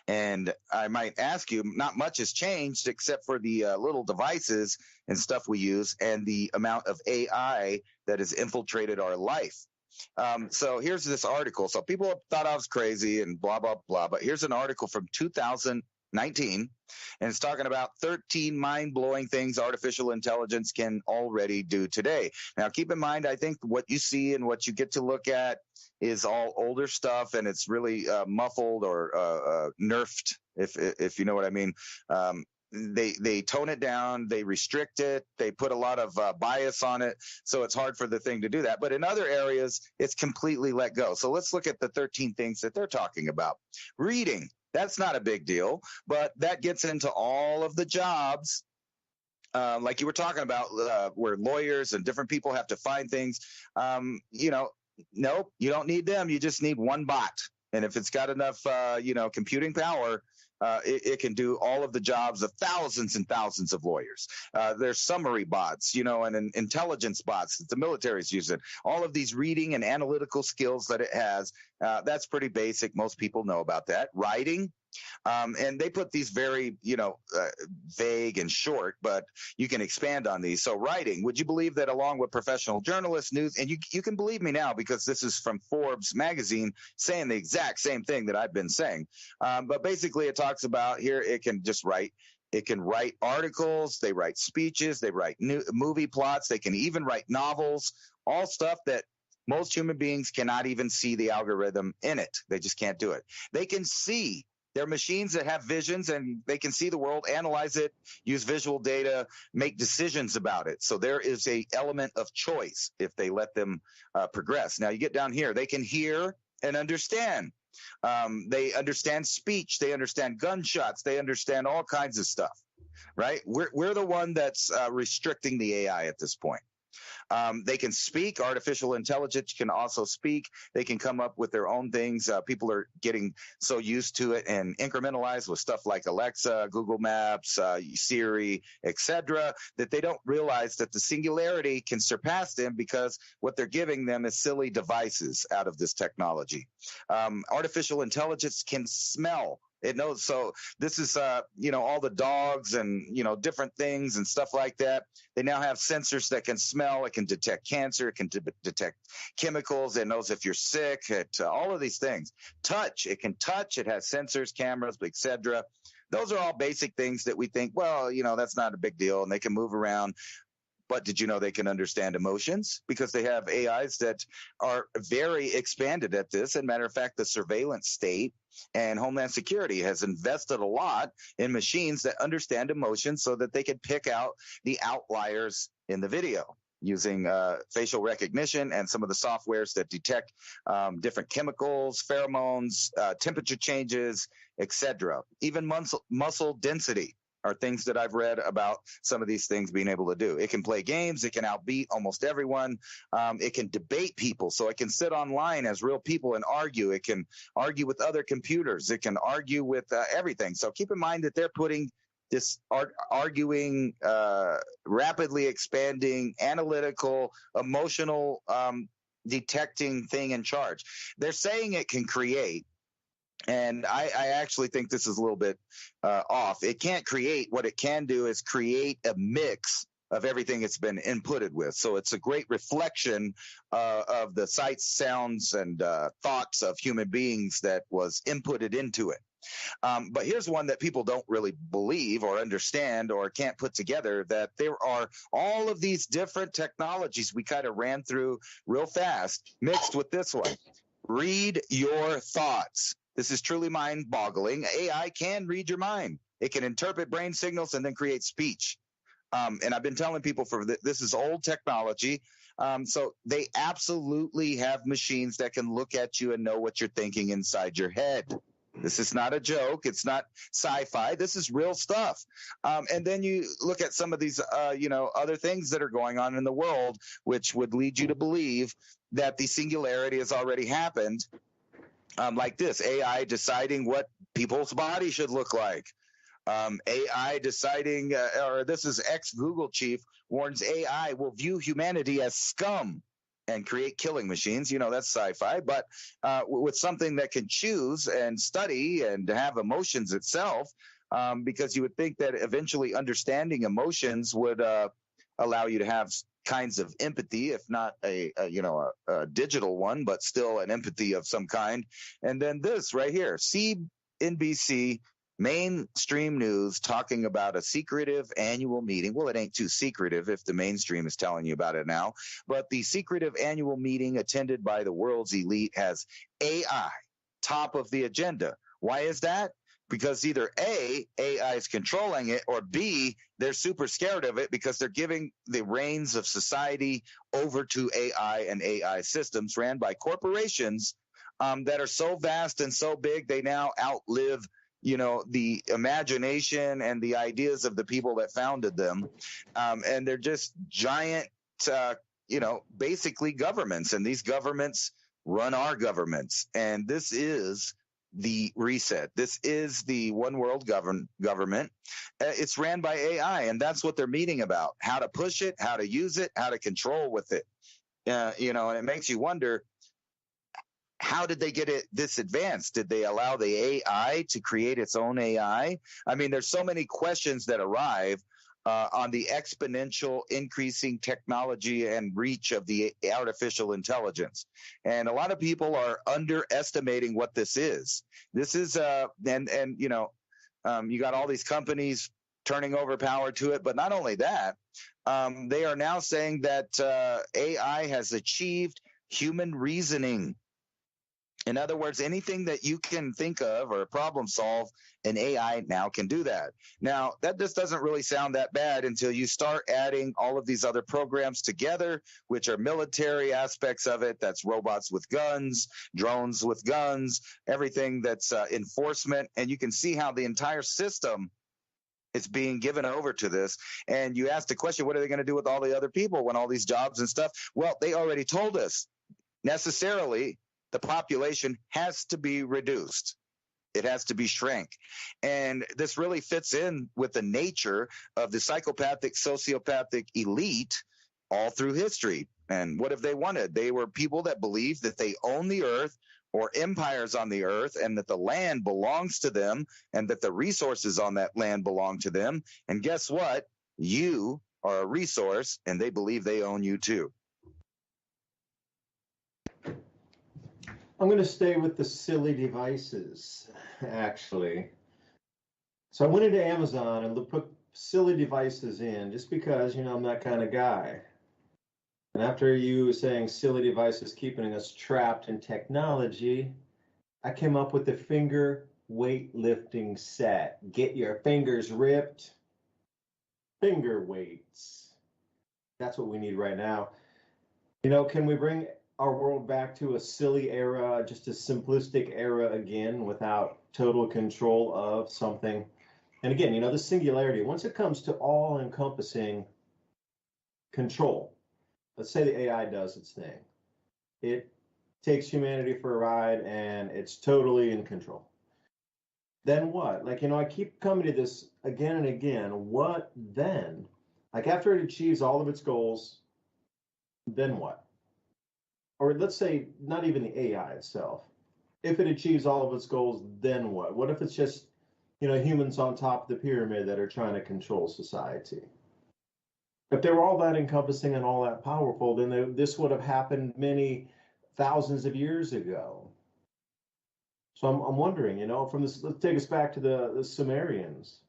And I might ask you, not much has changed except for the little devices and stuff we use and the amount of AI that has infiltrated our life. So here's this article. So people thought I was crazy and blah, blah, blah. But here's an article from 2019, and it's talking about 13 mind-blowing things artificial intelligence can already do today. Now, keep in mind, I think what you see and what you get to look at is all older stuff, and it's really muffled or nerfed, if you know what I mean. They tone it down, they restrict it, they put a lot of bias on it, so it's hard for the thing to do that. But in other areas, it's completely let go. So let's look at the 13 things that they're talking about. Reading. That's not a big deal, but that gets into all of the jobs, like you were talking about, where lawyers and different people have to find things. Nope, you don't need them. You just need one bot. And if it's got enough, computing power, it can do all of the jobs of thousands and thousands of lawyers. There's summary bots, and intelligence bots that the military is using. All of these reading and analytical skills that it has, that's pretty basic. Most people know about that. Writing. And they put these very, vague and short, but you can expand on these. So writing, would you believe that along with professional journalists, news, and you can believe me now because this is from Forbes magazine saying the exact same thing that I've been saying. But basically it talks about here, it can just write. It can write articles, they write speeches, they write new movie plots, they can even write novels, all stuff that most human beings cannot even see the algorithm in it. They just can't do it. They can see. They're machines that have visions and they can see the world, analyze it, use visual data, make decisions about it. So there is a element of choice if they let them progress. Now you get down here, they can hear and understand. They understand speech. They understand gunshots. They understand all kinds of stuff, right? We're the one that's restricting the AI at this point. They can speak. Artificial intelligence can also speak. They can come up with their own things. People are getting so used to it and incrementalized with stuff like Alexa, Google Maps, Siri, etc., that they don't realize that the Singularity can surpass them because what they're giving them is silly devices out of this technology. Artificial intelligence can smell. It knows. So this is, all the dogs and, different things and stuff like that. They now have sensors that can smell. It can detect cancer. It can detect chemicals. It knows if you're sick. All of these things. Touch. It can touch. It has sensors, cameras, etc. Those are all basic things that we think, well, that's not a big deal. And they can move around. But did you know they can understand emotions? Because they have AIs that are very expanded at this. And matter of fact, the surveillance state and Homeland Security has invested a lot in machines that understand emotions so that they can pick out the outliers in the video using facial recognition and some of the softwares that detect different chemicals, pheromones, temperature changes, etc. Even muscle density are things that I've read about some of these things being able to do. It can play games. It can outbeat almost everyone. It can debate people. So it can sit online as real people and argue. It can argue with other computers. It can argue with everything. So keep in mind that they're putting this arguing, rapidly expanding, analytical, emotional, detecting thing in charge. They're saying it can create. And I actually think this is a little bit off. It can't create. What it can do is create a mix of everything it's been inputted with. So it's a great reflection of the sights, sounds, and thoughts of human beings that was inputted into it. But here's one that people don't really believe or understand or can't put together, that there are all of these different technologies we kind of ran through real fast, mixed with this one. Read your thoughts. This is truly mind-boggling. AI can read your mind. It can interpret brain signals and then create speech. And I've been telling people this is old technology. So they absolutely have machines that can look at you and know what you're thinking inside your head. This is not a joke. It's not sci-fi. This is real stuff. And then you look at some of these, other things that are going on in the world, which would lead you to believe that the singularity has already happened. Like this, AI deciding what people's body should look like. AI deciding, or this is ex-Google chief warns AI will view humanity as scum and create killing machines. That's sci-fi, but with something that can choose and study and have emotions itself, because you would think that eventually understanding emotions would allow you to have kinds of empathy, if not a digital one, but still an empathy of some kind. And then this right here, CNBC mainstream news talking about a secretive annual meeting. Well, it ain't too secretive if the mainstream is telling you about it now, but the secretive annual meeting attended by the world's elite has AI top of the agenda. Why is that? Because either A, AI is controlling it, or B, they're super scared of it because they're giving the reins of society over to AI and AI systems ran by corporations that are so vast and so big they now outlive the imagination and the ideas of the people that founded them. And they're just giant, basically governments. And these governments run our governments. And this is the reset. This is the one world government. It's ran by AI. And that's what they're meeting about, how to push it, how to use it, how to control with it. And it makes you wonder, how did they get it this advanced? Did they allow the AI to create its own AI? I mean, there's so many questions that arrive on the exponential increasing technology and reach of the artificial intelligence. And a lot of people are underestimating what this is. This is, you got all these companies turning over power to it. But not only that, they are now saying that AI has achieved human reasoning. In other words, anything that you can think of or problem solve, an AI now can do that. Now, that just doesn't really sound that bad until you start adding all of these other programs together, which are military aspects of it. That's robots with guns, drones with guns, everything that's enforcement. And you can see how the entire system is being given over to this. And you ask the question, what are they going to do with all the other people when all these jobs and stuff? Well, they already told us necessarily the population has to be reduced. It has to be shrank. And this really fits in with the nature of the psychopathic, sociopathic elite all through history. And what have they wanted? They were people that believed that they own the earth or empires on the earth and that the land belongs to them and that the resources on that land belong to them. And guess what? You are a resource and they believe they own you too. I'm going to stay with the silly devices, actually. So I went into Amazon and put silly devices in just because, I'm that kind of guy. And after you saying silly devices keeping us trapped in technology, I came up with the finger weightlifting set. Get your fingers ripped. Finger weights. That's what we need right now. Can we bring our world back to a silly era, just a simplistic era again without total control of something? And again, the singularity, once it comes to all-encompassing control, let's say the AI does its thing. It takes humanity for a ride and it's totally in control. Then what? I keep coming to this again and again. What then? After it achieves all of its goals, then what? Or let's say not even the AI itself. If it achieves all of its goals, then what? What if it's just, humans on top of the pyramid that are trying to control society? If they were all that encompassing and all that powerful, then this would have happened many thousands of years ago. So I'm wondering, from this, let's take us back to the Sumerians.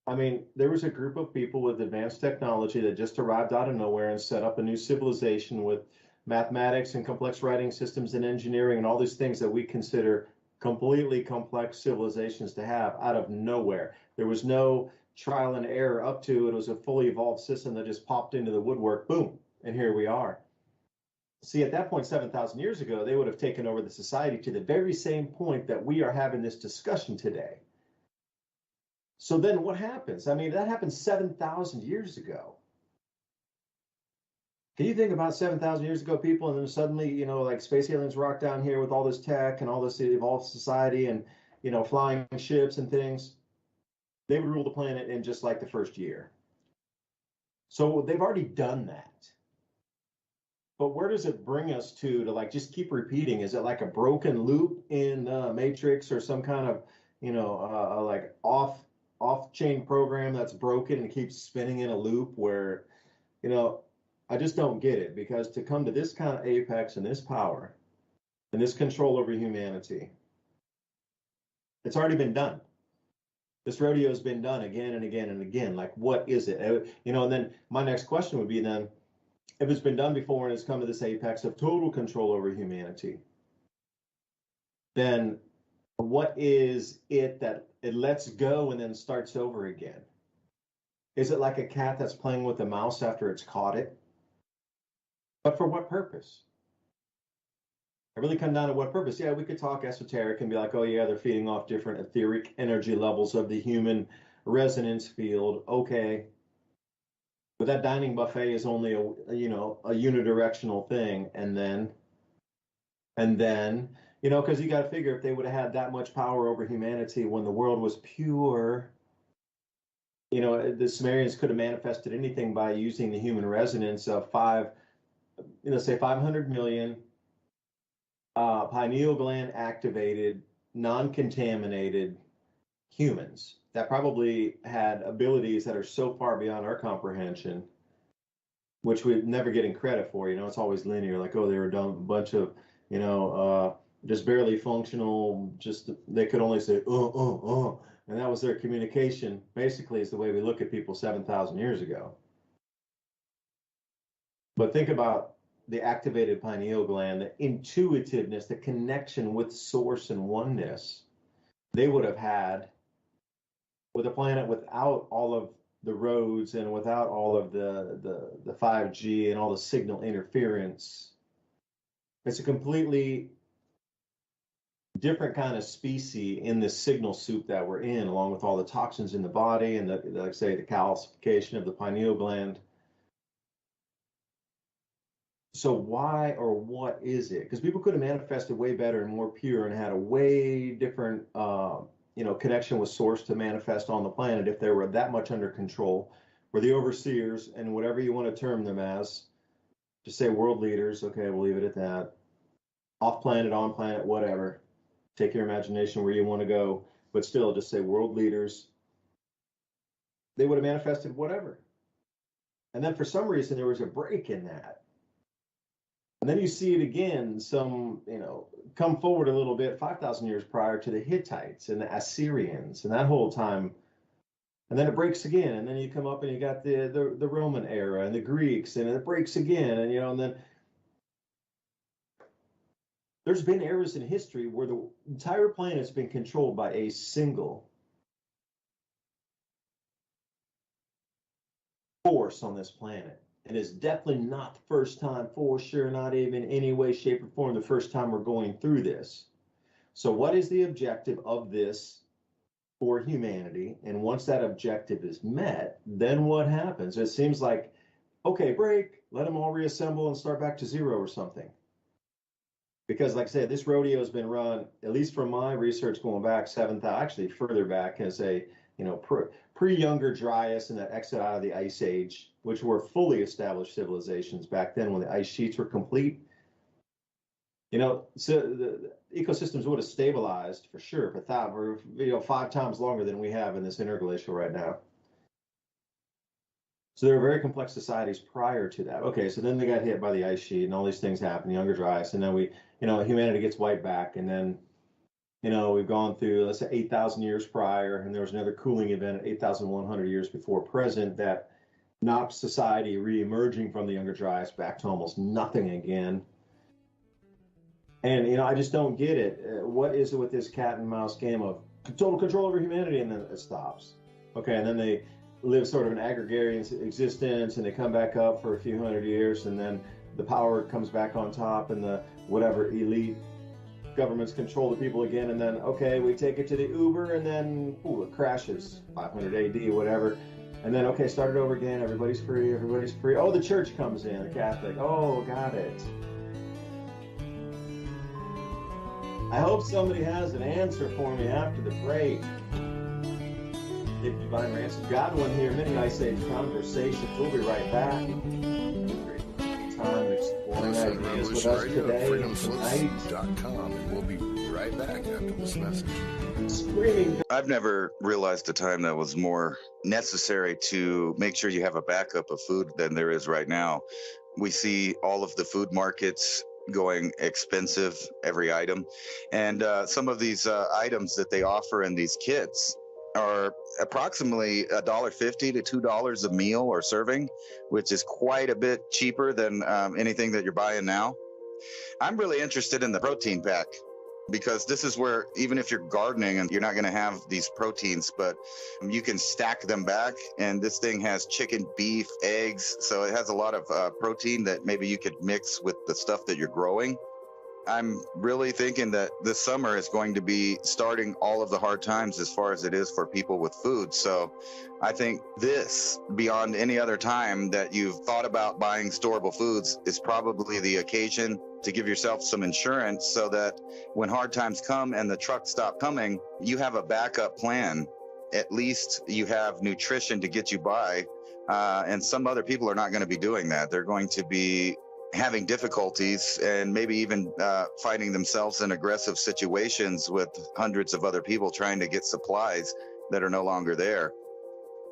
I mean, there was a group of people with advanced technology that just arrived out of nowhere and set up a new civilization with mathematics and complex writing systems and engineering and all these things that we consider completely complex civilizations to have out of nowhere. There was no trial and error up to it. It was a fully evolved system that just popped into the woodwork, boom, and here we are. See, at that point, 7,000 years ago, they would have taken over the society to the very same point that we are having this discussion today. So then what happens? I mean, that happened 7,000 years ago. Can you think about 7,000 years ago, people, and then suddenly, like space aliens rock down here with all this tech and all this evolved society and, flying ships and things? They would rule the planet in just like the first year. So they've already done that. But where does it bring us to like just keep repeating? Is it like a broken loop in the Matrix or some kind of, like off-chain program that's broken and keeps spinning in a loop where, I just don't get it, because to come to this kind of apex and this power and this control over humanity, it's already been done. This rodeo has been done again and again and again. Like, what is it? And then my next question would be then, if it's been done before and it's come to this apex of total control over humanity, then what is it that it lets go and then starts over again? Is it like a cat that's playing with a mouse after it's caught it? But for what purpose? It really come down to what purpose. Yeah, we could talk esoteric and be like, oh yeah, they're feeding off different etheric energy levels of the human resonance field. Okay. But that dining buffet is only a unidirectional thing. And then, because you got to figure if they would have had that much power over humanity when the world was pure, the Sumerians could have manifested anything by using the human resonance of say 500 million pineal gland activated, non-contaminated humans that probably had abilities that are so far beyond our comprehension, which we're never getting credit for. It's always linear, like, oh, they were done a bunch of, just barely functional, just they could only say, and that was their communication, basically, is the way we look at people 7,000 years ago. But think about the activated pineal gland, the intuitiveness, the connection with source and oneness they would have had with a planet without all of the roads and without all of the 5G and all the signal interference. It's a completely different kind of species in this signal soup that we're in, along with all the toxins in the body and like say the calcification of the pineal gland. So why or what is it? Because people could have manifested way better and more pure and had a way different connection with source to manifest on the planet if they were that much under control, where the overseers and whatever you want to term them as, just say world leaders, okay, we'll leave it at that. Off planet, on planet, whatever. Take your imagination where you want to go, but still just say world leaders. They would have manifested whatever. And then for some reason there was a break in that. And then you see it again, come forward a little bit, 5,000 years prior to the Hittites and the Assyrians and that whole time. And then it breaks again. And then you come up and you got the Roman era and the Greeks, and it breaks again. And then there's been eras in history where the entire planet's been controlled by a single force on this planet. And it's definitely not the first time, for sure, not even in any way, shape, or form the first time we're going through this. So what is the objective of this for humanity? And once that objective is met, then what happens? It seems like, okay, break, let them all reassemble and start back to zero or something. Because like I said, this rodeo has been run, at least from my research going back 7,000, actually further back, as a pre-Younger Dryas and that exit out of the Ice Age, which were fully established civilizations back then when the ice sheets were complete. So the ecosystems would have stabilized for sure for 5 times longer than we have in this interglacial right now. So there were very complex societies prior to that. Okay, so then they got hit by the ice sheet and all these things happen, younger dry ice, and then humanity gets wiped back, and then, we've gone through, let's say, 8,000 years prior, and there was another cooling event 8,100 years before present that knocked society re-emerging from the younger dry ice back to almost nothing again. And, I just don't get it. What is it with this cat and mouse game of total control over humanity, and then it stops? Okay, and then they live sort of an agrarian existence, and they come back up for a few hundred years, and then the power comes back on top, and the whatever elite governments control the people again, and then, okay, we take it to the Uber, and then, it crashes, 500 AD, whatever. And then, okay, start it over again, everybody's free. Oh, the church comes in, the Catholic. Oh, got it. I hope somebody has an answer for me after the break. DuByne, Ransom Godwin here, mini Ice Age Conversations. We'll be right back. Time exploring ideas with us today and tonight. And we'll be right back after this message. Screaming. I've never realized a time that was more necessary to make sure you have a backup of food than there is right now. We see all of the food markets going expensive, every item. And some of these items that they offer in these kits are approximately $1.50 to $2 a meal or serving, which is quite a bit cheaper than anything that you're buying now. I'm really interested in the protein pack, because this is where, even if you're gardening and you're not going to have these proteins, but you can stack them back. And this thing has chicken, beef, eggs. So it has a lot of protein that maybe you could mix with the stuff that you're growing. I'm really thinking that this summer is going to be starting all of the hard times as far as it is for people with food. So I think this, beyond any other time that you've thought about buying storable foods, is probably the occasion to give yourself some insurance so that when hard times come and the trucks stop coming, you have a backup plan. At least you have nutrition to get you by. And some other people are not going to be doing that. They're going to be having difficulties and maybe even finding themselves in aggressive situations with hundreds of other people trying to get supplies that are no longer there.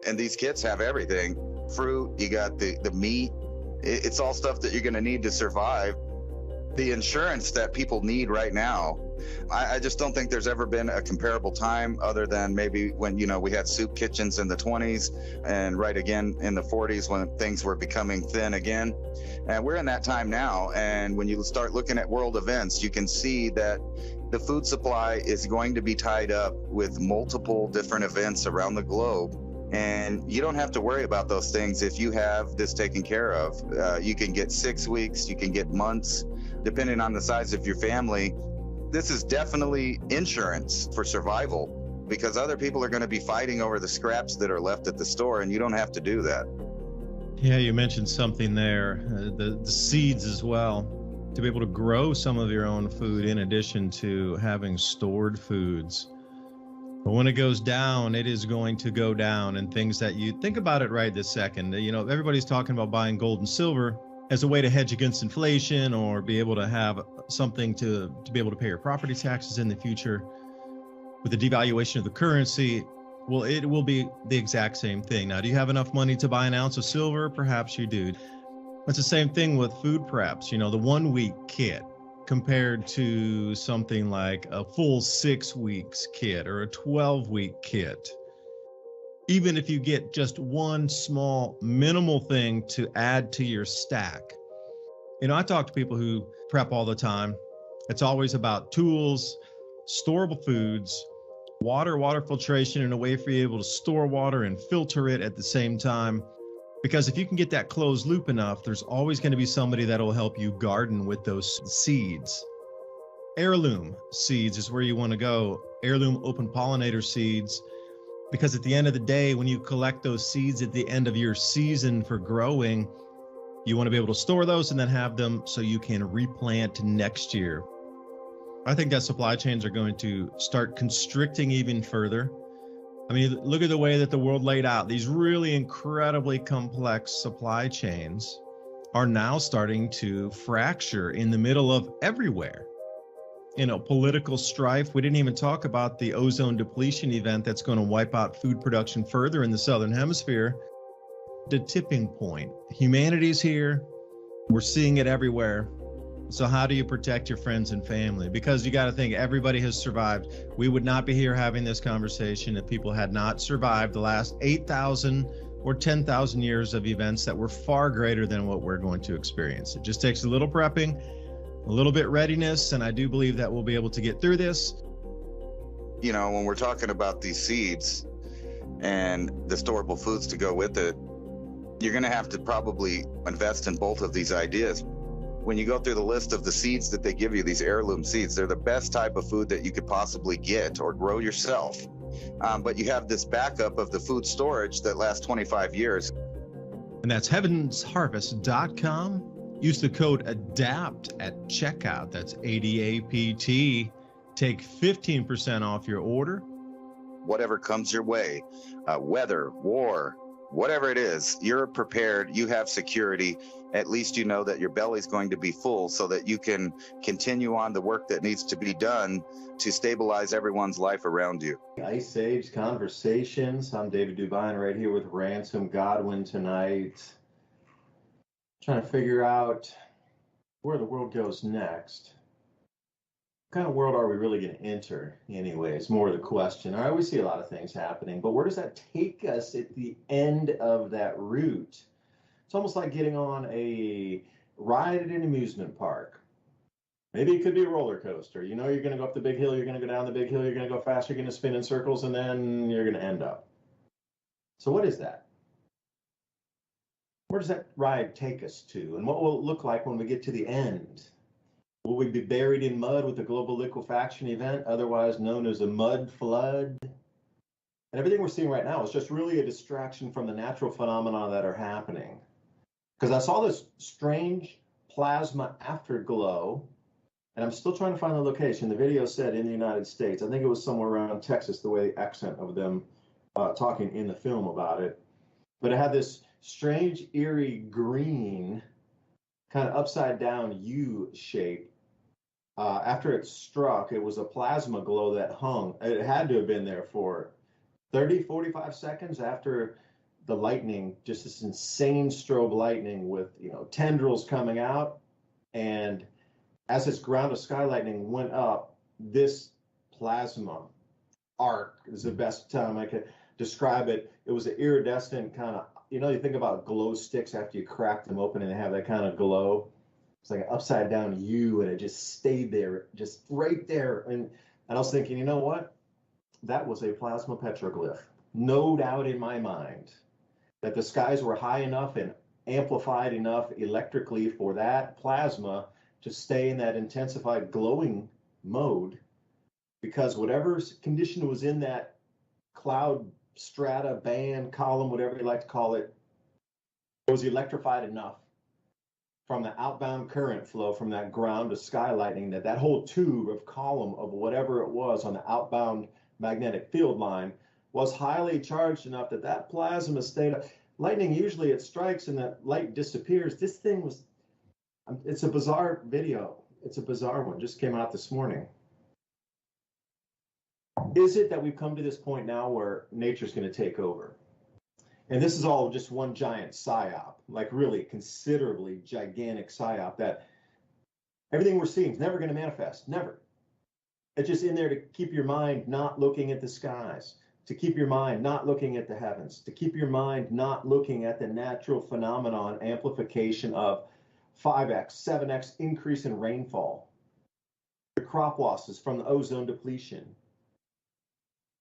And these kits have everything. Fruit, you got the meat. It's all stuff that you're going to need to survive. The insurance that people need right now, I just don't think there's ever been a comparable time other than maybe when, we had soup kitchens in the 20s and right again in the 40s when things were becoming thin again. And we're in that time now. And when you start looking at world events, you can see that the food supply is going to be tied up with multiple different events around the globe. And you don't have to worry about those things if you have this taken care of. You can get 6 weeks, you can get months, depending on the size of your family. This is definitely insurance for survival, because other people are going to be fighting over the scraps that are left at the store, and you don't have to do that. Yeah, you mentioned something there, the seeds as well, to be able to grow some of your own food in addition to having stored foods. But when it goes down, it is going to go down, and things that you think about it right this second. Everybody's talking about buying gold and silver as a way to hedge against inflation or be able to have something to be able to pay your property taxes in the future. With the devaluation of the currency, well, it will be the exact same thing. Now, do you have enough money to buy an ounce of silver? Perhaps you do. It's the same thing with food preps. The 1 week kit compared to something like a full 6 weeks kit or a 12-week kit. Even if you get just one small minimal thing to add to your stack. I talk to people who prep all the time. It's always about tools, storable foods, water filtration, and a way for you able to store water and filter it at the same time. Because if you can get that closed loop enough, there's always going to be somebody that will help you garden with those seeds. Heirloom seeds is where you want to go. Heirloom open pollinator seeds. Because at the end of the day, when you collect those seeds at the end of your season for growing, you want to be able to store those and then have them so you can replant next year. I think that supply chains are going to start constricting even further. Look at the way that the world laid out. These really incredibly complex supply chains are now starting to fracture in the middle of everywhere. Political strife. We didn't even talk about the ozone depletion event that's going to wipe out food production further in the Southern Hemisphere. the tipping point. Humanity's here. We're seeing it everywhere. So how do you protect your friends and family? Because you got to think everybody has survived. We would not be here having this conversation if people had not survived the last 8,000 or 10,000 years of events that were far greater than what we're going to experience. It just takes a little prepping, a little bit readiness, and I do believe that we'll be able to get through this. You know, when we're talking about these seeds and the storable foods to go with it, you're going to have to probably invest in both of these ideas. When you go through the list of the seeds that they give you, these heirloom seeds, they're the best type of food that you could possibly get or grow yourself. But you have this backup of the food storage that lasts 25 years. And that's heavensharvest.com. Use the code ADAPT at checkout. That's ADAPT. Take 15% off your order. Whatever comes your way, weather, war, whatever it is, you're prepared, you have security. At least you know that your belly's going to be full so that you can continue on the work that needs to be done to stabilize everyone's life around you. Ice Age Conversations. I'm David DuByne right here with Ransom Godwin tonight. Trying to figure out where the world goes next. What kind of world are we really going to enter anyway? It's more the question. I always see a lot of things happening, but where does that take us at the end of that route? It's almost like getting on a ride at an amusement park. Maybe it could be a roller coaster. You know, you're going to go up the big hill, you're going to go down the big hill, you're going to go fast, you're going to spin in circles, and then you're going to end up. So what is that? Where does that ride take us to? And what will it look like when we get to the end? Will we be buried in mud with a global liquefaction event, otherwise known as a mud flood? And everything we're seeing right now is just really a distraction from the natural phenomena that are happening. Because I saw this strange plasma afterglow, and I'm still trying to find the location. The video said in the United States. I think it was somewhere around Texas, the way the accent of them talking in the film about it. But it had this strange, eerie green, kind of upside down U shape. After it struck, it was a plasma glow that hung. It had to have been there for 30, 45 seconds after the lightning, just this insane strobe lightning with, you know, tendrils coming out. And as this ground to sky lightning went up, this plasma arc is the best time I could describe it. It was an iridescent kind of, you know, you think about glow sticks after you crack them open and they have that kind of glow. It's like an upside down U, and it just stayed there, just right there. And I was thinking, you know what? That was a plasma petroglyph. No doubt in my mind that the skies were high enough and amplified enough electrically for that plasma to stay in that intensified glowing mode, because whatever condition was in that cloud strata, band, column, whatever you like to call it, it was electrified enough from the outbound current flow from that ground to sky lightning that that whole tube of column of whatever it was on the outbound magnetic field line was highly charged enough that that plasma stayed up. Lightning, usually it strikes and that light disappears. This thing was, it's a bizarre video. It's a bizarre one, just came out this morning. Is it that we've come to this point now where nature's going to take over? And this is all just one giant psyop, like really considerably gigantic psyop that everything we're seeing is never going to manifest, never. It's just in there to keep your mind not looking at the skies, to keep your mind not looking at the heavens, to keep your mind not looking at the natural phenomenon amplification of 5x, 7x increase in rainfall, the crop losses from the ozone depletion,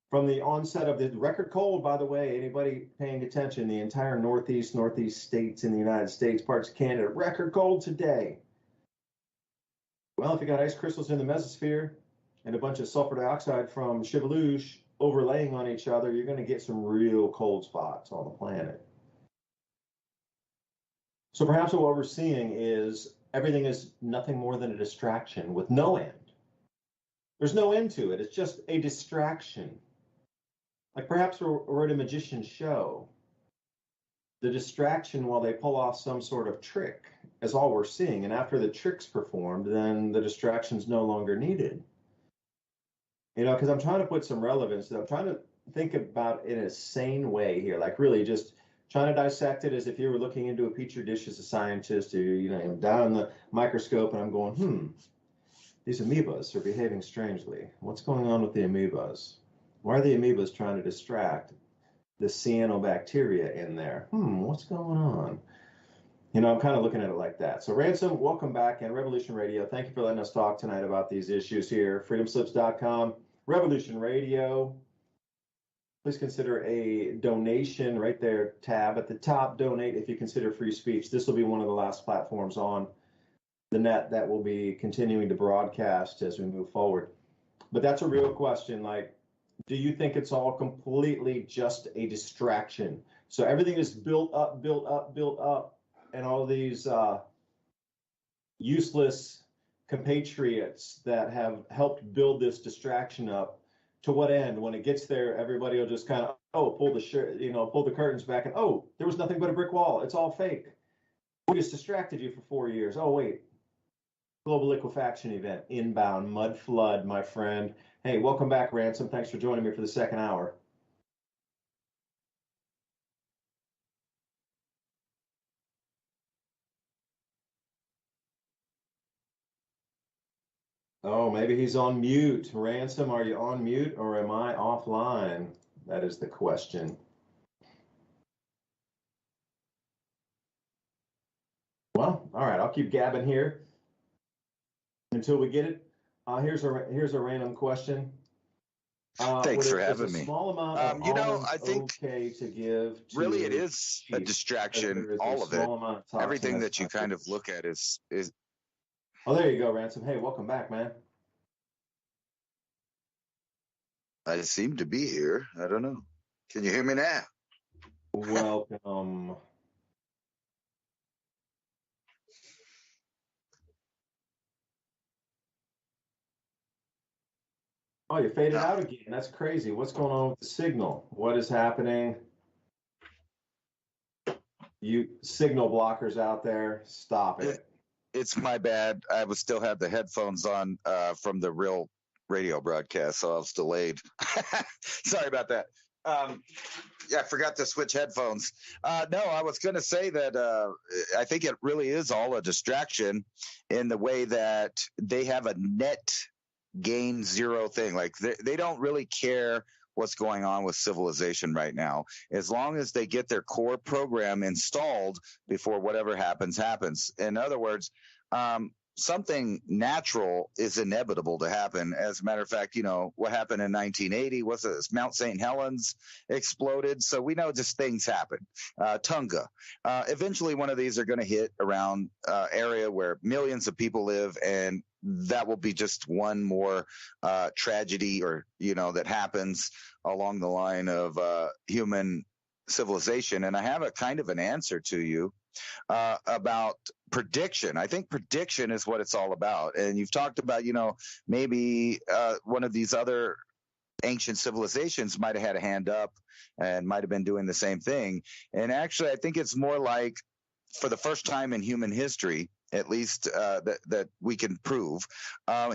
from the onset of the record cold, by the way, anybody paying attention, the entire northeast states in the United States, parts of Canada, record cold today. Well, if you got ice crystals in the mesosphere and a bunch of sulfur dioxide from Chevaluche overlaying on each other, you're going to get some real cold spots on the planet. So perhaps what we're seeing is everything is nothing more than a distraction with no end. There's no end to it. It's just a distraction. Like perhaps we're at a magician's show. The distraction while they pull off some sort of trick is all we're seeing. And after the trick's performed, then the distraction's no longer needed. You know, because I'm trying to put some relevance. I'm trying to think about it in a sane way here, like really just trying to dissect it as if you were looking into a petri dish as a scientist, or, down in the microscope, and I'm going, these amoebas are behaving strangely. What's going on with the amoebas? Why are the amoebas trying to distract the cyanobacteria in there? What's going on? I'm kind of looking at it like that. So Ransom, welcome back, and Revolution Radio, thank you for letting us talk tonight about these issues here. freedomslips.com, Revolution Radio. Please consider a donation right there, tab at the top, donate if you consider free speech. This will be one of the last platforms on the net that will be continuing to broadcast as we move forward. But that's a real question. Like, do you think it's all completely just a distraction? So everything is built up, and all these useless compatriots that have helped build this distraction up, to what end? When it gets there, everybody will just kind of, pull the curtains back, and there was nothing but a brick wall. It's all fake. We just distracted you for 4 years. Oh, wait. Global liquefaction event, inbound, mud flood, my friend. Hey, welcome back, Ransom. Thanks for joining me for the second hour. Oh, maybe he's on mute. Ransom, are you on mute or am I offline? That is the question. Well, all right, I'll keep gabbing here until we get it. Here's a random question. Thanks for having me. Small amount of I think okay to give to really it is a distraction, all of it. Everything that you kind of look at is. Oh, there you go, Ransom. Hey, welcome back, man. I seem to be here. I don't know. Can you hear me now? Welcome. Oh, you faded out again. That's crazy. What's going on with the signal? What is happening? You signal blockers out there, stop it. It's my bad. I was still had the headphones on from the real radio broadcast, so I was delayed. Sorry about that. I forgot to switch headphones. No, I was going to say that I think it really is all a distraction in the way that they have a net gain zero thing. Like they don't really care what's going on with civilization right now, as long as they get their core program installed before whatever happens. In other words, something natural is inevitable to happen. As a matter of fact, what happened in 1980 was Mount St. Helens exploded. So we know just things happen. Tunga. Eventually one of these are going to hit around area where millions of people live, and that will be just one more tragedy or, that happens along the line of human civilization. And I have a kind of an answer to you about prediction. I think prediction is what it's all about. And you've talked about, maybe one of these other ancient civilizations might have had a hand up and might have been doing the same thing. And actually, I think it's more like, for the first time in human history, at least that we can prove,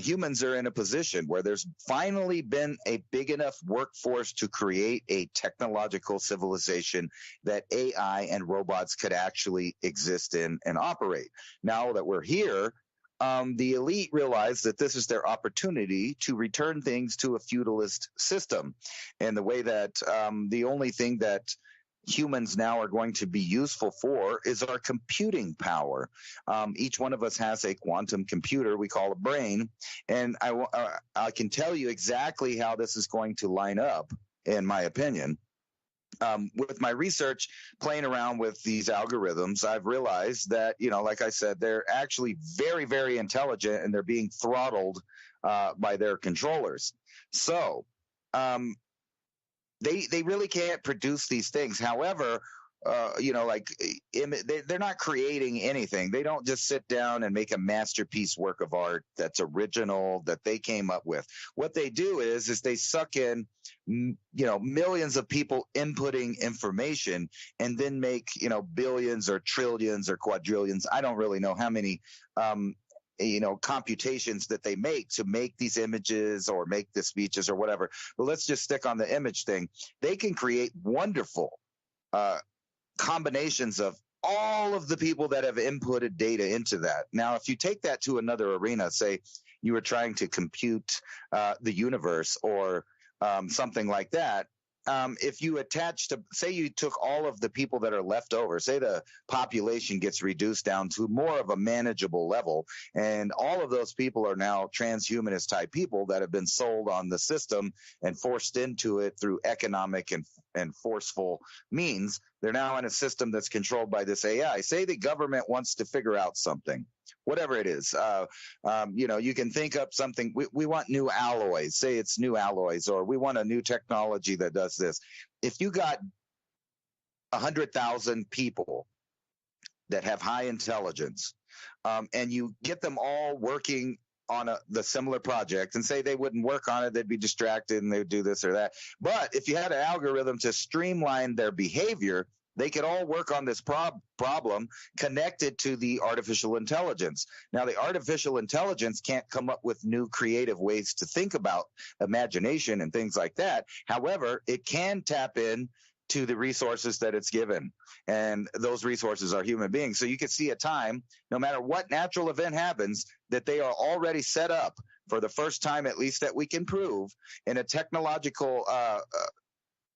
humans are in a position where there's finally been a big enough workforce to create a technological civilization that AI and robots could actually exist in and operate. Now that we're here, the elite realize that this is their opportunity to return things to a feudalist system, and the way that the only thing that humans now are going to be useful for is our computing power. Each one of us has a quantum computer we call a brain, and I can tell you exactly how this is going to line up, in my opinion. With my research playing around with these algorithms, I've realized that, like I said, they're actually very, very intelligent, and they're being throttled by their controllers. So they really can't produce these things. However, they're not creating anything. They don't just sit down and make a masterpiece work of art that's original, that they came up with. What they do is they suck in, millions of people inputting information, and then make, billions or trillions or quadrillions. I don't really know how many, computations that they make to make these images or make the speeches or whatever. But let's just stick on the image thing. They can create wonderful combinations of all of the people that have inputted data into that. Now, if you take that to another arena, say you were trying to compute the universe or something like that, if you attach to, say you took all of the people that are left over, say the population gets reduced down to more of a manageable level, and all of those people are now transhumanist type people that have been sold on the system and forced into it through economic and forceful means. They're now in a system that's controlled by this AI. Say the government wants to figure out something, whatever it is. You can think up something. We want new alloys. Say it's new alloys, or we want a new technology that does this. If you got 100,000 people that have high intelligence, and you get them all working on the similar project, and say they wouldn't work on it, they'd be distracted and they would do this or that. But if you had an algorithm to streamline their behavior, they could all work on this problem connected to the artificial intelligence. Now, the artificial intelligence can't come up with new creative ways to think about imagination and things like that. However, it can tap in to the resources that it's given, and those resources are human beings. So you could see a time, no matter what natural event happens, that they are already set up for the first time, at least that we can prove, in a technological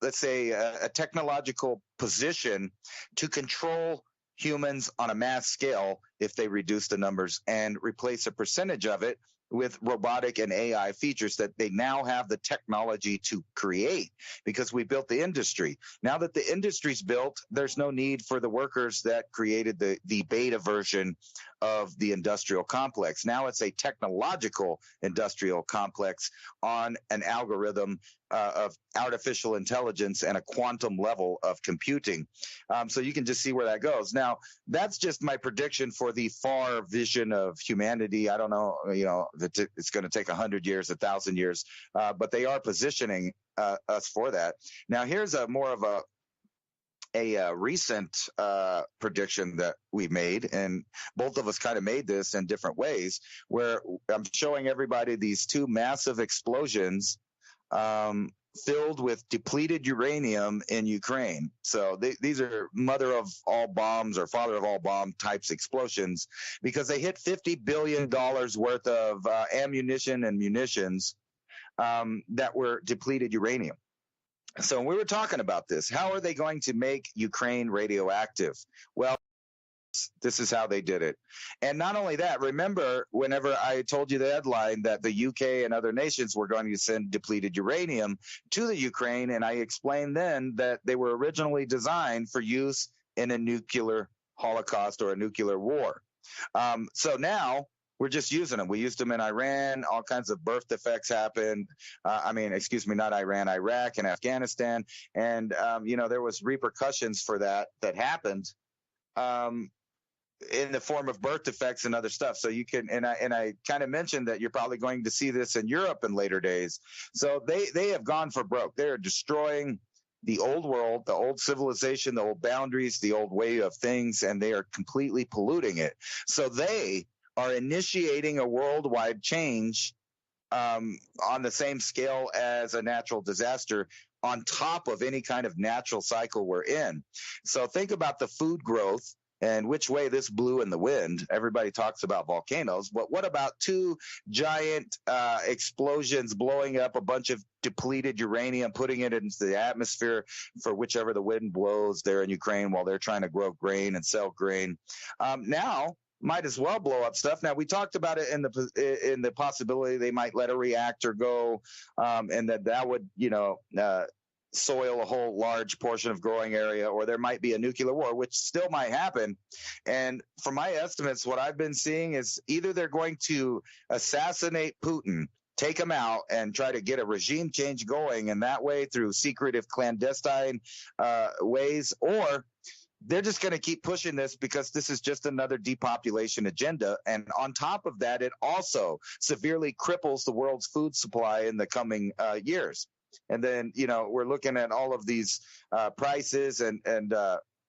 let's say a technological position to control humans on a mass scale if they reduce the numbers and replace a percentage of it with robotic and AI features that they now have the technology to create, because we built the industry. Now that the industry's built, there's no need for the workers that created the beta version of the industrial complex. Now it's a technological industrial complex on an algorithm of artificial intelligence and a quantum level of computing. So you can just see where that goes. Now, that's just my prediction for the far vision of humanity. I don't know, it's going to take 100 years, 1,000 years, but they are positioning us for that. Now, here's more of a recent prediction that we made, and both of us kind of made this in different ways, where I'm showing everybody these two massive explosions filled with depleted uranium in Ukraine. So these are mother of all bombs or father of all bomb types explosions, because they hit $50 billion worth of ammunition and munitions that were depleted uranium. So we were talking about this. How are they going to make Ukraine radioactive? Well, this is how they did it. And not only that, remember whenever I told you the headline that the UK and other nations were going to send depleted uranium to the Ukraine, and I explained then that they were originally designed for use in a nuclear holocaust or a nuclear war. So now we're just using them. We used them in Iran. All kinds of birth defects happened. Not Iran, Iraq and Afghanistan. And, there was repercussions for that happened in the form of birth defects and other stuff. So you can, and I kind of mentioned that you're probably going to see this in Europe in later days. So they have gone for broke. They are destroying the old world, the old civilization, the old boundaries, the old way of things, and they are completely polluting it. So they are initiating a worldwide change on the same scale as a natural disaster, on top of any kind of natural cycle we're in. So think about the food growth and which way this blew in the wind. Everybody talks about volcanoes, but what about two giant explosions blowing up a bunch of depleted uranium, putting it into the atmosphere for whichever the wind blows there in Ukraine while they're trying to grow grain and sell grain? Now might as well blow up stuff. Now, we talked about it in the possibility they might let a reactor go, and that would, soil a whole large portion of growing area, or there might be a nuclear war, which still might happen. And from my estimates, what I've been seeing is either they're going to assassinate Putin, take him out, and try to get a regime change going, and that way through secretive, clandestine ways, or they're just going to keep pushing this because this is just another depopulation agenda. And on top of that, it also severely cripples the world's food supply in the coming years. And then, we're looking at all of these prices and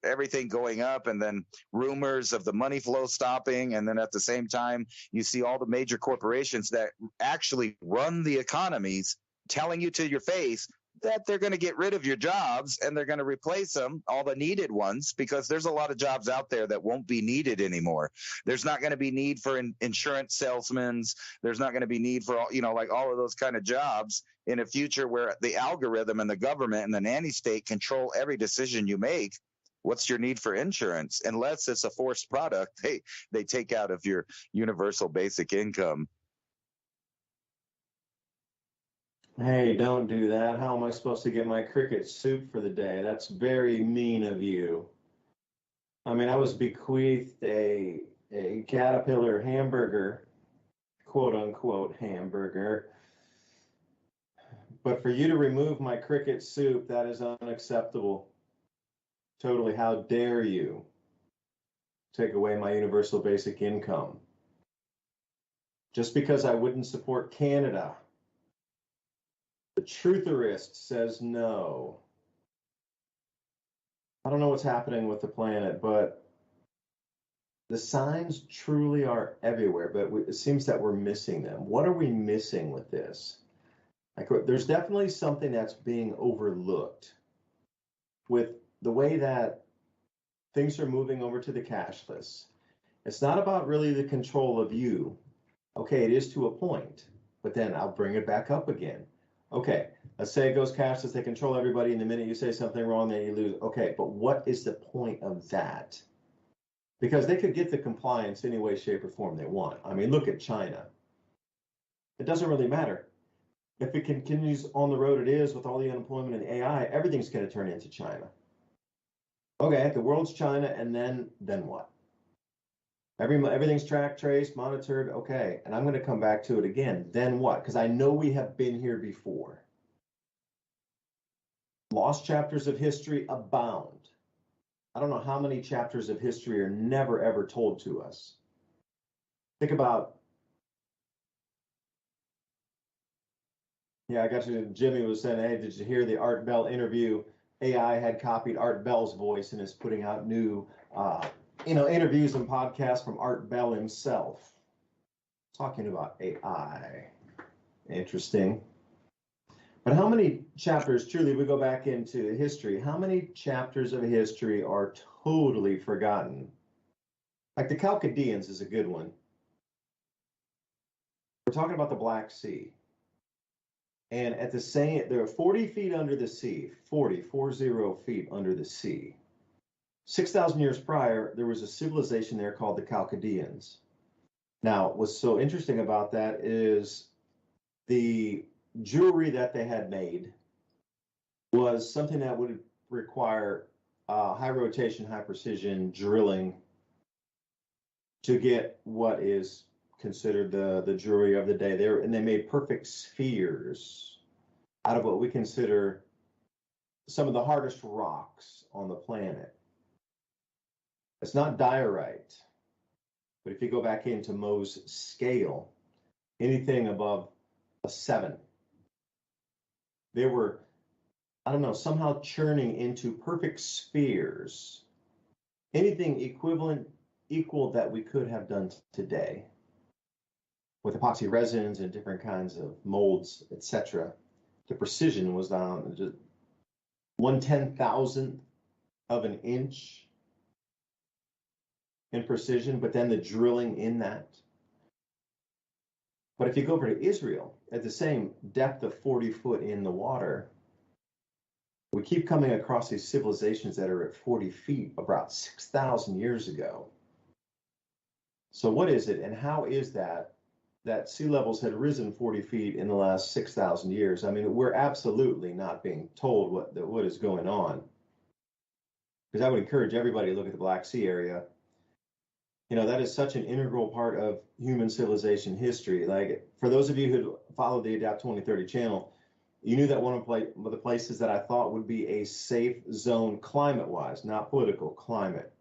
everything going up, and then rumors of the money flow stopping. And then at the same time, you see all the major corporations that actually run the economies telling you to your face that they're going to get rid of your jobs and they're going to replace them, all the needed ones, because there's a lot of jobs out there that won't be needed anymore. There's not going to be need for insurance salesmen. There's not going to be need for, like all of those kind of jobs in a future where the algorithm and the government and the nanny state control every decision you make. What's your need for insurance? Unless it's a forced product, they take out of your universal basic income. Hey, don't do that. How am I supposed to get my cricket soup for the day? That's very mean of you. I mean, I was bequeathed a caterpillar hamburger, quote unquote hamburger. But for you to remove my cricket soup, that is unacceptable. Totally. How dare you take away my universal basic income? Just because I wouldn't support Canada. The trutherist says no. I don't know what's happening with the planet, but the signs truly are everywhere, but it seems that we're missing them. What are we missing with this? Like, there's definitely something that's being overlooked with the way that things are moving over to the cashless. It's not about really the control of you. Okay, it is to a point, but then I'll bring it back up again. Okay, let's say it goes cashless, they control everybody, and the minute you say something wrong, then you lose. Okay, but what is the point of that? Because they could get the compliance any way, shape, or form they want. I mean, look at China. It doesn't really matter. If it continues on the road it is with all the unemployment and AI, everything's going to turn into China. Okay, the world's China, and then what? Everything's tracked, traced, monitored. Okay, and I'm going to come back to it again. Then what? Because I know we have been here before. Lost chapters of history abound. I don't know how many chapters of history are never, ever told to us. Think about, I got you. Jimmy was saying, hey, did you hear the Art Bell interview? AI had copied Art Bell's voice and is putting out new interviews and podcasts from Art Bell himself. Talking about AI. Interesting. But how many chapters, truly, we go back into history, how many chapters of history are totally forgotten? Like the Chaldeans is a good one. We're talking about the Black Sea. And at the same, they're 40 feet under the sea, 40 feet under the sea. 6,000 years prior, there was a civilization there called the Chaldeans. Now, what's so interesting about that is the jewelry that they had made was something that would require high rotation, high precision drilling to get what is considered the jewelry of the day. They made perfect spheres out of what we consider some of the hardest rocks on the planet. It's not diorite, but if you go back into Mohs scale, anything above a 7, they were, somehow churning into perfect spheres, anything equal that we could have done today with epoxy resins and different kinds of molds, etc. The precision was down just 1/10,000th of an inch in precision, but then the drilling in that. But if you go over to Israel, at the same depth of 40 foot in the water, we keep coming across these civilizations that are at 40 feet about 6,000 years ago. So what is it, and how is that sea levels had risen 40 feet in the last 6,000 years? I mean, we're absolutely not being told what is going on. Because I would encourage everybody to look at the Black Sea area. That is such an integral part of human civilization history. Like, for those of you who follow the Adapt 2030 channel, you knew that one of the places that I thought would be a safe zone climate-wise, not political, climate,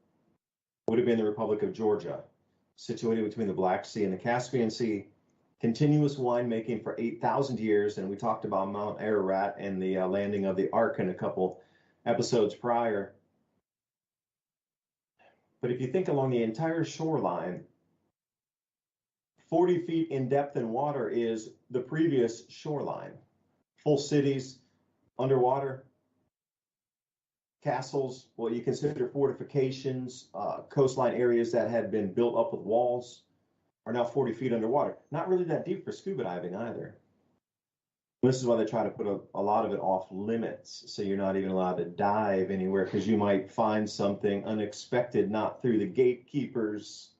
would have been the Republic of Georgia, situated between the Black Sea and the Caspian Sea, continuous winemaking for 8,000 years. And we talked about Mount Ararat and the landing of the Ark in a couple episodes prior. But if you think along the entire shoreline, 40 feet in depth in water is the previous shoreline. Full cities, underwater, castles, what you consider fortifications, coastline areas that had been built up with walls are now 40 feet underwater. Not really that deep for scuba diving either. This is why they try to put a lot of it off limits, so you're not even allowed to dive anywhere because you might find something unexpected, not through the gatekeepers.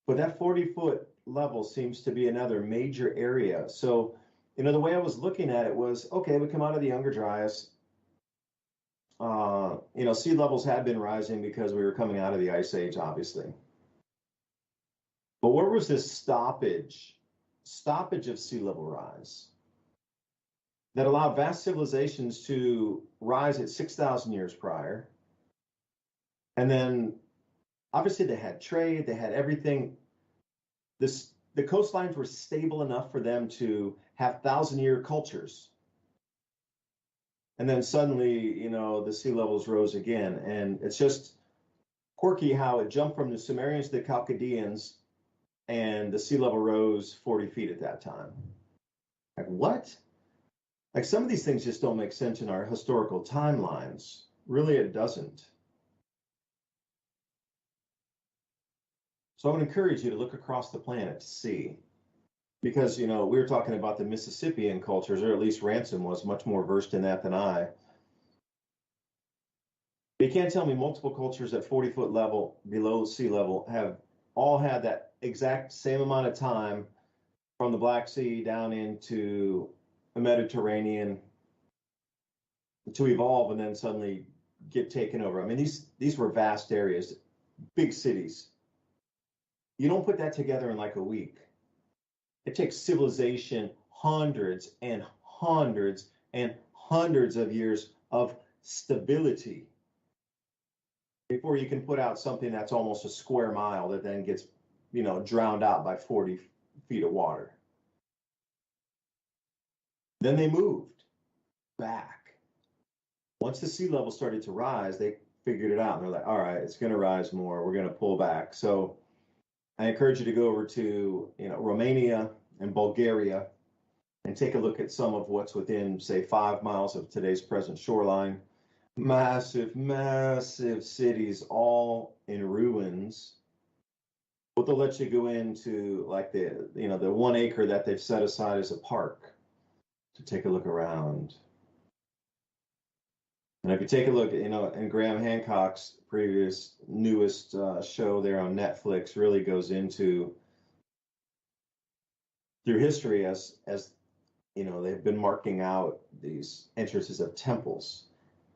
But that 40-foot level seems to be another major area. So, the way I was looking at it was, okay, we come out of the Younger Dryas. Sea levels had been rising because we were coming out of the Ice Age, obviously. But where was this stoppage of sea level rise that allowed vast civilizations to rise at 6,000 years prior? And then obviously they had trade, they had everything. The coastlines were stable enough for them to have 1,000-year cultures. And then suddenly, the sea levels rose again. And it's just quirky how it jumped from the Sumerians to the Chaldeans, and the sea level rose 40 feet at that time. Like, what? Like, some of these things just don't make sense in our historical timelines. Really, it doesn't. So I would encourage you to look across the planet to see. Because, we were talking about the Mississippian cultures, or at least Ransom was much more versed in that than I. But you can't tell me multiple cultures at 40-foot level, below sea level, have all had that exact same amount of time from the Black Sea down into the Mediterranean to evolve and then suddenly get taken over. I mean, these were vast areas, big cities. You don't put that together in like a week. It takes civilization hundreds and hundreds and hundreds of years of stability before you can put out something that's almost a square mile that then gets, drowned out by 40 feet of water. Then they moved back. Once the sea level started to rise, they figured it out. And they're like, all right, it's going to rise more. We're going to pull back. So I encourage you to go over to, Romania and Bulgaria and take a look at some of what's within, say, 5 miles of today's present shoreline. Massive, massive cities, all in ruins. But they'll let you go into like the 1 acre that they've set aside as a park to take a look around. And if you take a look, in Graham Hancock's newest show there on Netflix, really goes into through history as they've been marking out these entrances of temples.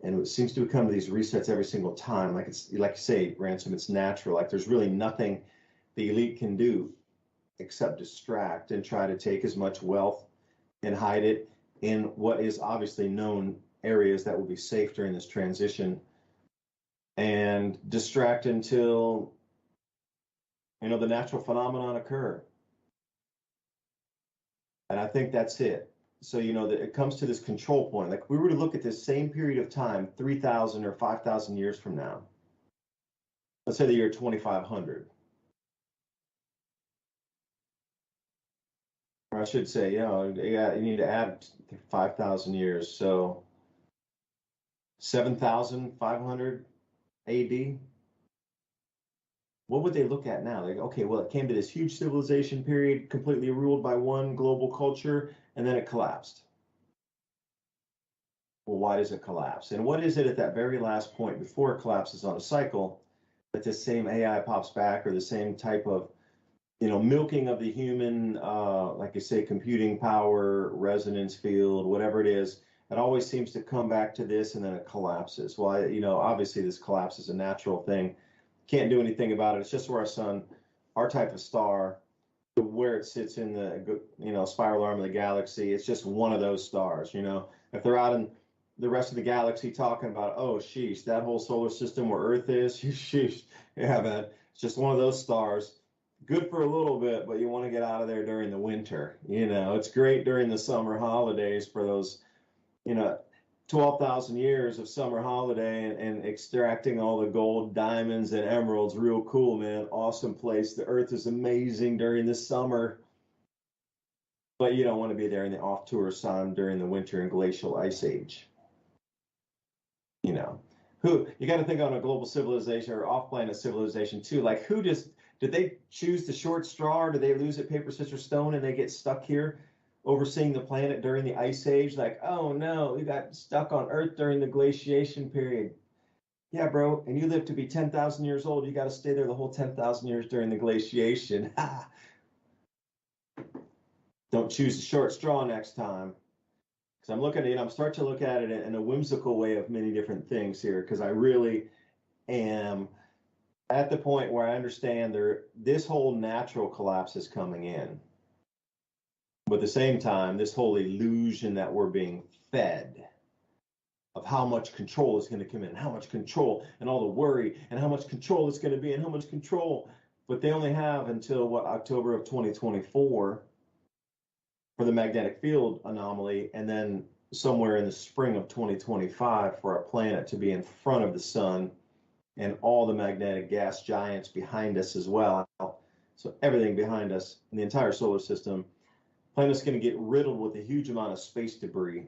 And it seems to come to these resets every single time. Like you say, Ransom, it's natural. Like there's really nothing the elite can do except distract and try to take as much wealth and hide it in what is obviously known areas that will be safe during this transition, and distract until the natural phenomenon occur. And I think that's it. So that it comes to this control point. Like we were to look at this same period of time 3,000 or 5,000 years from now, let's say the year 2500, or I should say, you need to add 5,000 years. So 7,500 AD. What would they look at now? Like, okay, well, it came to this huge civilization period, completely ruled by one global culture, and then it collapsed. Well, why does it collapse? And what is it at that very last point before it collapses on a cycle that this same AI pops back, or the same type of, milking of the human, like you say, computing power, resonance field, whatever it is, it always seems to come back to this and then it collapses. Well, obviously this collapse is a natural thing. Can't do anything about it. It's just where our sun, our type of star, where it sits in the, spiral arm of the galaxy, it's just one of those stars. If they're out in the rest of the galaxy talking about, oh, sheesh, that whole solar system where Earth is, sheesh, yeah, man, it's just one of those stars. Good for a little bit, but you want to get out of there during the winter. It's great during the summer holidays for those, 12,000 years of summer holiday and extracting all the gold, diamonds, and emeralds. Real cool, man. Awesome place. The Earth is amazing during the summer. but you don't want to be there in the off-tour sun during the winter and glacial ice age. You know, who you got to think on a global civilization or off-planet civilization too. Like, who just did they choose the short straw, or did they lose it paper, scissors, stone, and they get stuck here overseeing the planet during the ice age? Like, oh no, we got stuck on Earth during the glaciation period. Yeah, bro, and you live to be 10,000 years old. You got to stay there the whole 10,000 years during the glaciation. Don't choose the short straw next time. Because I'm looking at it, I'm starting to look at it in a whimsical way of many different things here, because I really am at the point where I understand this whole natural collapse is coming in. But at the same time, this whole illusion that we're being fed of how much control is going to come in, how much control, and all the worry, and how much control it's going to be, and how much control. But they only have until October of 2024 for the magnetic field anomaly, and then somewhere in the spring of 2025 for our planet to be in front of the sun and all the magnetic gas giants behind us as well. So everything behind us in the entire solar system, planet's going to get riddled with a huge amount of space debris.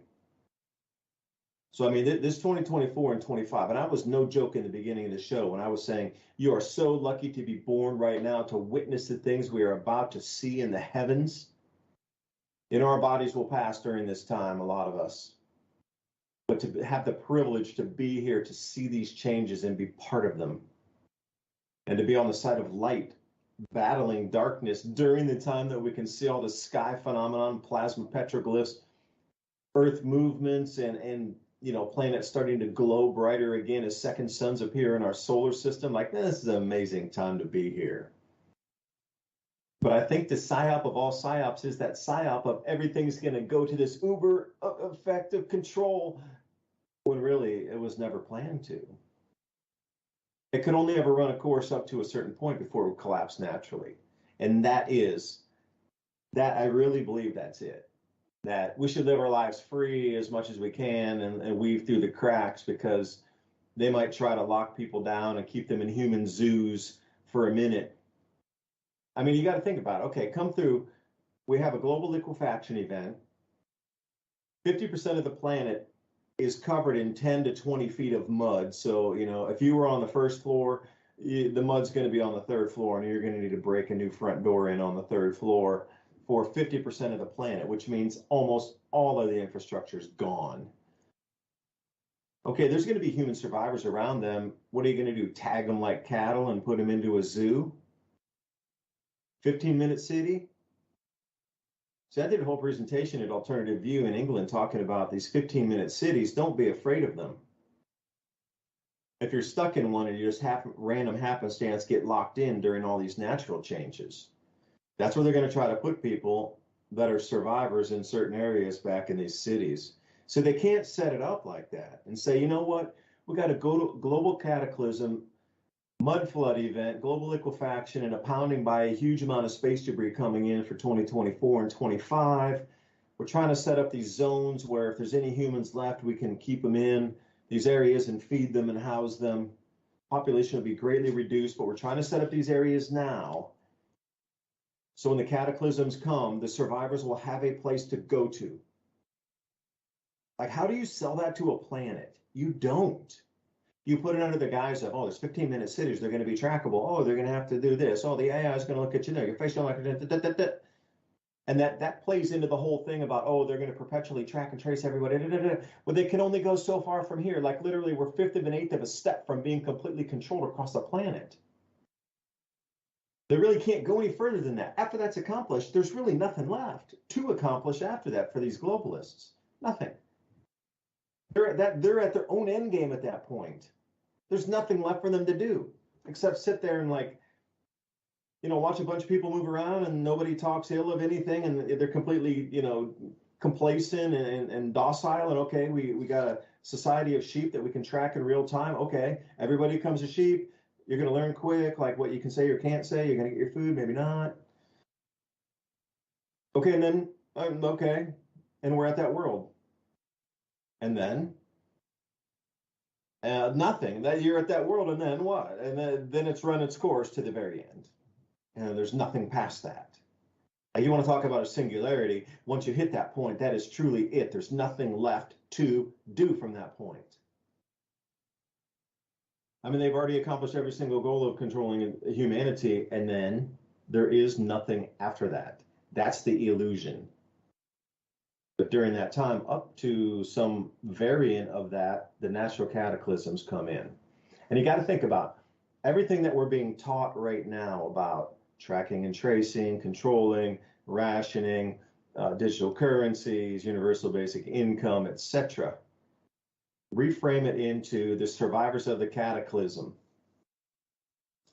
So, I mean, this 2024 and 25, and I was no joke in the beginning of the show when I was saying, you are so lucky to be born right now to witness the things we are about to see in the heavens. You know, our bodies will pass during this time, a lot of us. But to have the privilege to be here to see these changes and be part of them, and to be on the side of light, battling darkness during the time that we can see all the sky phenomenon, plasma petroglyphs, Earth movements, and you know, planets starting to glow brighter again as second suns appear in our solar system. Like, this is an amazing time to be here. But I think the psyop of all psyops is that psyop of everything's going to go to this uber effective control, when really it was never planned to. It could only ever run a course up to a certain point before it would collapse naturally. And that I really believe that's it. That we should live our lives free as much as we can and weave through the cracks, because they might try to lock people down and keep them in human zoos for a minute. I mean, you got to think about it. Okay, come through. We have a global liquefaction event. 50% of the planet is covered in 10 to 20 feet of mud. So, you know, if you were on the first floor, the mud's going to be on the third floor, and you're going to need to break a new front door in on the third floor for 50% of the planet, which means almost all of the infrastructure is gone. Okay, there's going to be human survivors around them. What are you going to do? Tag them like cattle and put them into a zoo? 15-minute city? So I did a whole presentation at Alternative View in England talking about these 15-minute cities. Don't be afraid of them. If you're stuck in one and you just random happenstance get locked in during all these natural changes, that's where they're going to try to put people that are survivors in certain areas back in these cities. So they can't set it up like that and say, you know what, we got a global cataclysm, mud flood event, global liquefaction, and a pounding by a huge amount of space debris coming in for 2024 and 25. We're trying to set up these zones where if there's any humans left, we can keep them in these areas and feed them and house them. Population will be greatly reduced, but we're trying to set up these areas now. So when the cataclysms come, the survivors will have a place to go to. Like, how do you sell that to a planet? You don't. You put it under the guise of, oh, there's 15-minute cities, they're going to be trackable. Oh, they're going to have to do this. Oh, the AI is going to look at you, your facial recognition, and that plays into the whole thing about, oh, they're going to perpetually track and trace everybody. Well, they can only go so far from here. Like, literally, we're fifth of an eighth of a step from being completely controlled across the planet. They really can't go any further than that. After that's accomplished, there's really nothing left to accomplish after that for these globalists. Nothing. They're at their own end game at that point. There's nothing left for them to do except sit there and, like, you know, watch a bunch of people move around and nobody talks ill of anything, and they're completely, you know, complacent and docile. And okay, we got a society of sheep that we can track in real time. Okay, everybody becomes a sheep. You're going to learn quick, like what you can say or can't say. You're going to get your food, maybe not. Okay, and then, okay, and we're at that world. And then, nothing. You're at that world, and then what? And then it's run its course to the very end. And there's nothing past that. You want to talk about a singularity. Once you hit that point, that is truly it. There's nothing left to do from that point. I mean, they've already accomplished every single goal of controlling humanity, and then there is nothing after that. That's the illusion. But during that time, up to some variant of that, the natural cataclysms come in. And you got to think about everything that we're being taught right now about tracking and tracing, controlling, rationing, digital currencies, universal basic income, etc. Reframe it into the survivors of the cataclysm,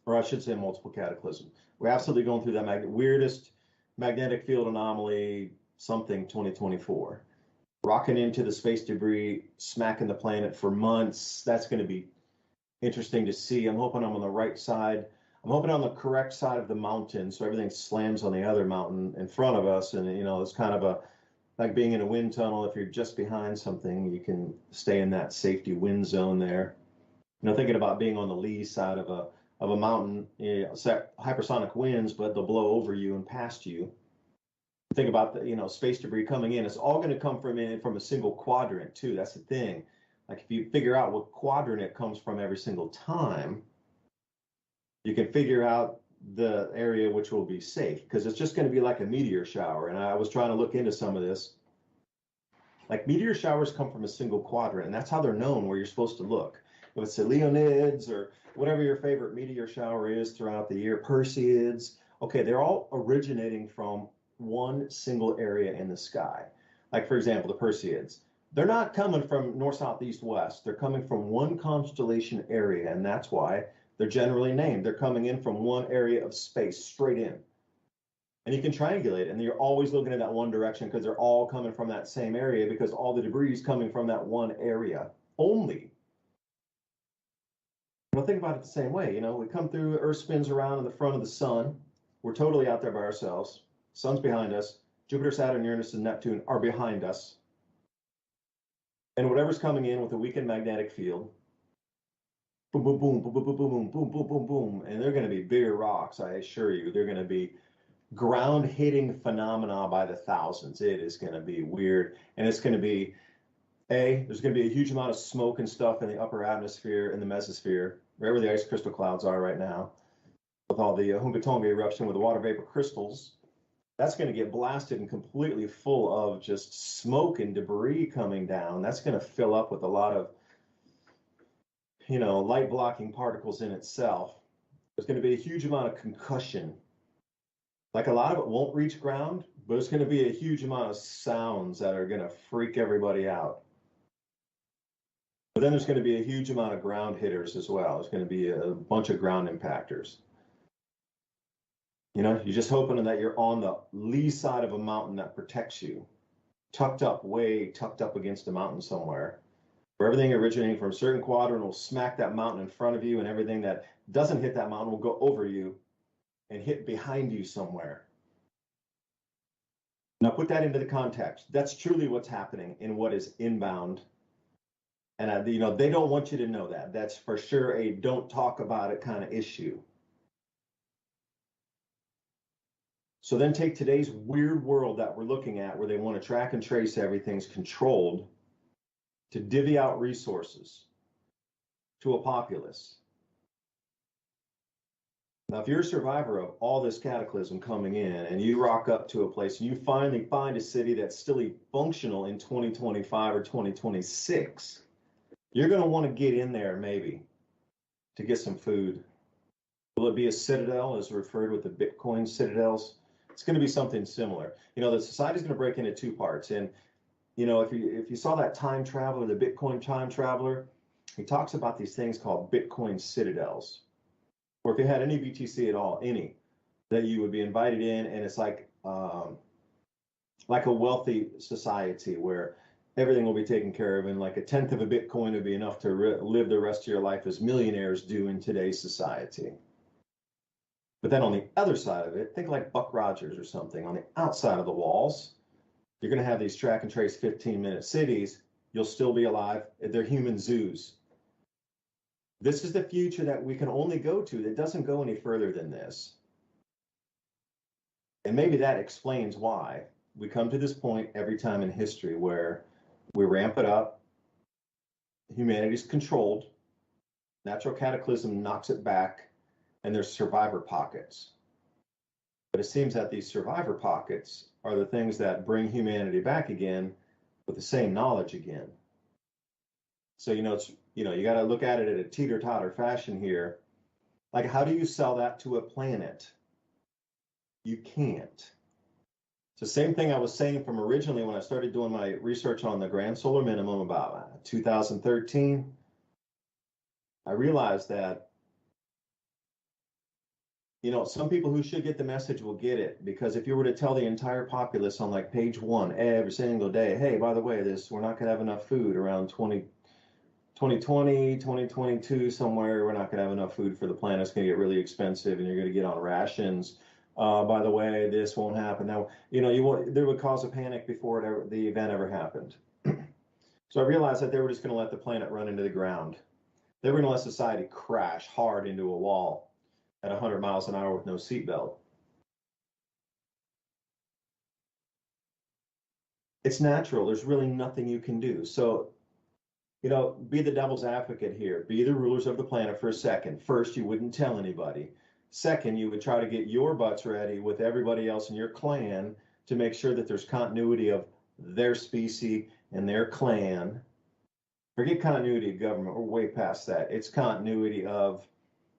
or I should say multiple cataclysm. We're absolutely going through that weirdest magnetic field anomaly, something 2024. Rocking into the space debris, smacking the planet for months. That's going to be interesting to see. I'm hoping I'm on the right side. I'm hoping on the correct side of the mountain, so everything slams on the other mountain in front of us. And, you know, it's kind of like being in a wind tunnel. If you're just behind something, you can stay in that safety wind zone there. You know, thinking about being on the lee side of a mountain, you know, hypersonic winds, but they'll blow over you and past you. Think about the, you know, space debris coming in. It's all going to come from a single quadrant too. That's the thing. Like if you figure out what quadrant it comes from every single time, you can figure out the area which will be safe, because it's just going to be like a meteor shower. And I was trying to look into some of this. Like meteor showers come from a single quadrant, and that's how they're known, where you're supposed to look. If it's the Leonids or whatever your favorite meteor shower is throughout the year, Perseids, okay, they're all originating from one single area in the sky. Like for example, the Perseids. They're not coming from north, south, east, west. They're coming from one constellation area, and that's why they're generally named. They're coming in from one area of space, straight in. And you can triangulate, and you're always looking in that one direction because they're all coming from that same area, because all the debris is coming from that one area only. Well, think about it the same way. You know, we come through, Earth spins around in the front of the sun. We're totally out there by ourselves. Sun's behind us. Jupiter, Saturn, Uranus, and Neptune are behind us. And whatever's coming in with a weakened magnetic field, boom, boom, boom, boom, boom, boom, boom, boom, boom, boom, boom. And they're going to be bigger rocks, I assure you. They're going to be ground-hitting phenomena by the thousands. It is going to be weird. And it's going to be, there's going to be a huge amount of smoke and stuff in the upper atmosphere, in the mesosphere, wherever the ice crystal clouds are right now, with all the Humbatonga eruption with the water vapor crystals. That's going to get blasted and completely full of just smoke and debris coming down. That's going to fill up with a lot of, you know, light blocking particles in itself. There's going to be a huge amount of concussion. Like a lot of it won't reach ground, but it's going to be a huge amount of sounds that are going to freak everybody out. But then there's going to be a huge amount of ground hitters as well. There's going to be a bunch of ground impactors. You know, you're just hoping that you're on the lee side of a mountain that protects you, tucked up, way tucked up against a mountain somewhere, where everything originating from a certain quadrant will smack that mountain in front of you, and everything that doesn't hit that mountain will go over you and hit behind you somewhere. Now put that into the context. That's truly what's happening in what is inbound. And, you know, they don't want you to know that. That's for sure a don't talk about it kind of issue. So then take today's weird world that we're looking at, where they want to track and trace everything's controlled, to divvy out resources to a populace. Now, if you're a survivor of all this cataclysm coming in, and you rock up to a place and you finally find a city that's still functional in 2025 or 2026, you're going to want to get in there maybe to get some food. Will it be a citadel, as referred with the Bitcoin citadels? It's going to be something similar. You know, the society is going to break into two parts. And, you know, if you saw that time traveler, the Bitcoin time traveler, he talks about these things called Bitcoin citadels. Or if you had any BTC at all, any, that you would be invited in, and it's like a wealthy society where everything will be taken care of, and like a tenth of a Bitcoin would be enough to live the rest of your life as millionaires do in today's society. But then on the other side of it, think like Buck Rogers or something. On the outside of the walls, you're going to have these track and trace 15-minute cities. You'll still be alive. They're human zoos. This is the future that we can only go to. That doesn't go any further than this. And maybe that explains why we come to this point every time in history where we ramp it up, humanity's controlled, natural cataclysm knocks it back, and there's survivor pockets. But it seems that these survivor pockets are the things that bring humanity back again with the same knowledge again. So, you got to look at it in a teeter-totter fashion here. Like, how do you sell that to a planet? You can't. It's the same thing I was saying from originally when I started doing my research on the grand solar minimum about 2013. I realized that, some people who should get the message will get it, because if you were to tell the entire populace on like page 1 every single day, hey, by the way, we're not going to have enough food around 2020, 2022, somewhere, we're not going to have enough food for the planet. It's going to get really expensive and you're going to get on rations. By the way, this won't happen. Now, there would cause a panic before the event ever happened. So I realized that they were just going to let the planet run into the ground. They were going to let society crash hard into a wall at 100 miles an hour with no seatbelt. It's natural. There's really nothing you can do. So, be the devil's advocate here. Be the rulers of the planet for a second. First, you wouldn't tell anybody. Second, you would try to get your butts ready with everybody else in your clan to make sure that there's continuity of their species and their clan. Forget continuity of government. We're way past that. It's continuity of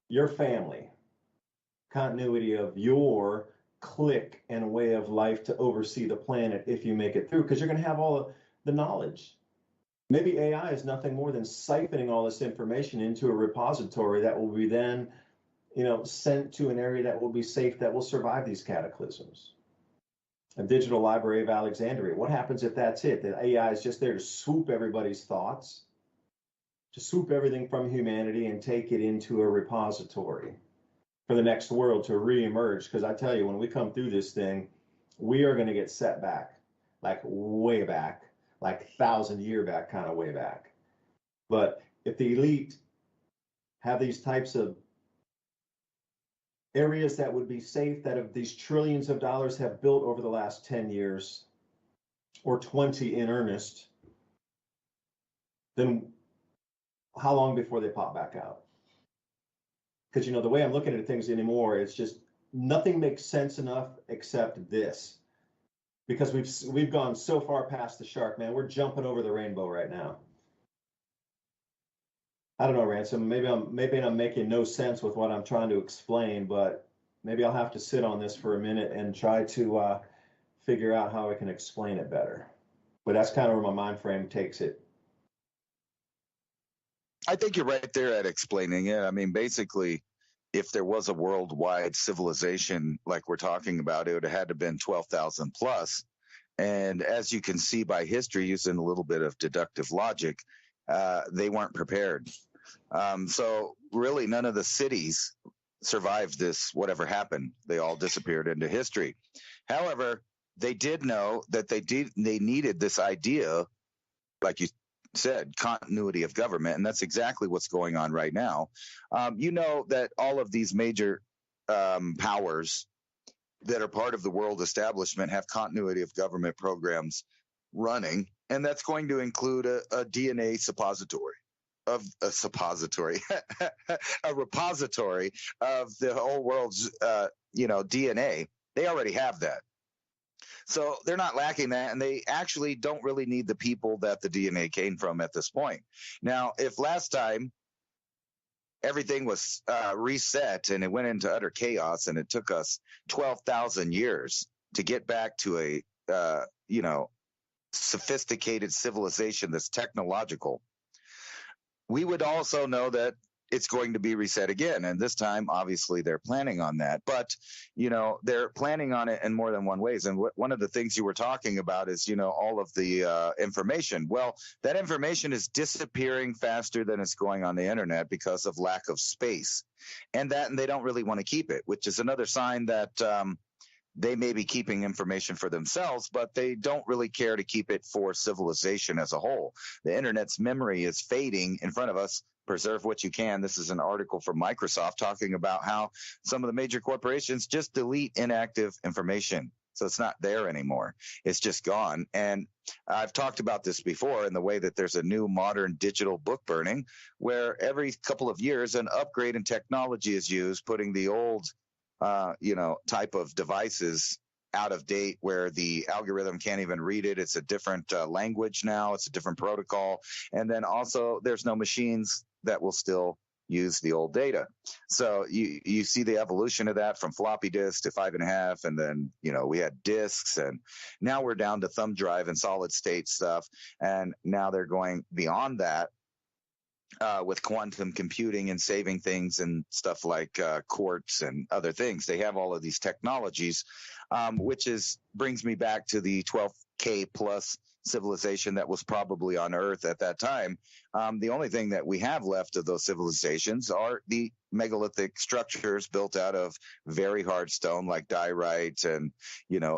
your family, continuity of your clique and way of life to oversee the planet if you make it through, because you're going to have all of the knowledge. Maybe AI is nothing more than siphoning all this information into a repository that will be then, sent to an area that will be safe, that will survive these cataclysms. A digital library of Alexandria. What happens if that's it? The AI is just there to swoop everybody's thoughts, to swoop everything from humanity and take it into a repository for the next world to reemerge. Because I tell you, when we come through this thing, we are going to get set back, like way back, like 1,000-year back, kind of way back. But if the elite have these types of areas that would be safe, that of these trillions of dollars have built over the last 10 years or 20 in earnest, then how long before they pop back out? Because, the way I'm looking at things anymore, it's just nothing makes sense enough except this. Because we've gone so far past the shark, man. We're jumping over the rainbow right now. I don't know, Ransom. Maybe I'm making no sense with what I'm trying to explain, but maybe I'll have to sit on this for a minute and try to figure out how I can explain it better. But that's kind of where my mind frame takes it. I think you're right there at explaining it. I mean, basically, if there was a worldwide civilization like we're talking about, it would have had to have been 12,000 plus. And as you can see by history, using a little bit of deductive logic, they weren't prepared. So really none of the cities survived this, whatever happened. They all disappeared into history. However, they did know that they needed this idea, like you said, continuity of government. And that's exactly what's going on right now. That all of these major powers that are part of the world establishment have continuity of government programs running. And that's going to include a DNA suppository of a suppository, a repository of the whole world's, DNA. They already have that. So they're not lacking that, and they actually don't really need the people that the DNA came from at this point. Now, if last time everything was reset and it went into utter chaos and it took us 12,000 years to get back to a, sophisticated civilization that's technological, we would also know that it's going to be reset again. And this time, obviously, they're planning on that. But, they're planning on it in more than one ways. And one of the things you were talking about is, all of the information. Well, that information is disappearing faster than it's going on the internet because of lack of space. And they don't really want to keep it, which is another sign that they may be keeping information for themselves, but they don't really care to keep it for civilization as a whole. The internet's memory is fading in front of us preserve what you can. This is an article from Microsoft talking about how some of the major corporations just delete inactive information. So it's not there anymore. It's just gone. And I've talked about this before in the way that there's a new modern digital book burning, where every couple of years an upgrade in technology is used, putting the old, type of devices out of date, where the algorithm can't even read it. It's a different language now. It's a different protocol. And then also there's no machines that will still use the old data. So you see the evolution of that from floppy disk to 5.5. And then, we had disks, and now we're down to thumb drive and solid state stuff. And now they're going beyond that. With quantum computing and saving things and stuff like quartz and other things. They have all of these technologies, which brings me back to the 12K plus civilization that was probably on Earth at that time. The only thing that we have left of those civilizations are the megalithic structures built out of very hard stone like diorite and,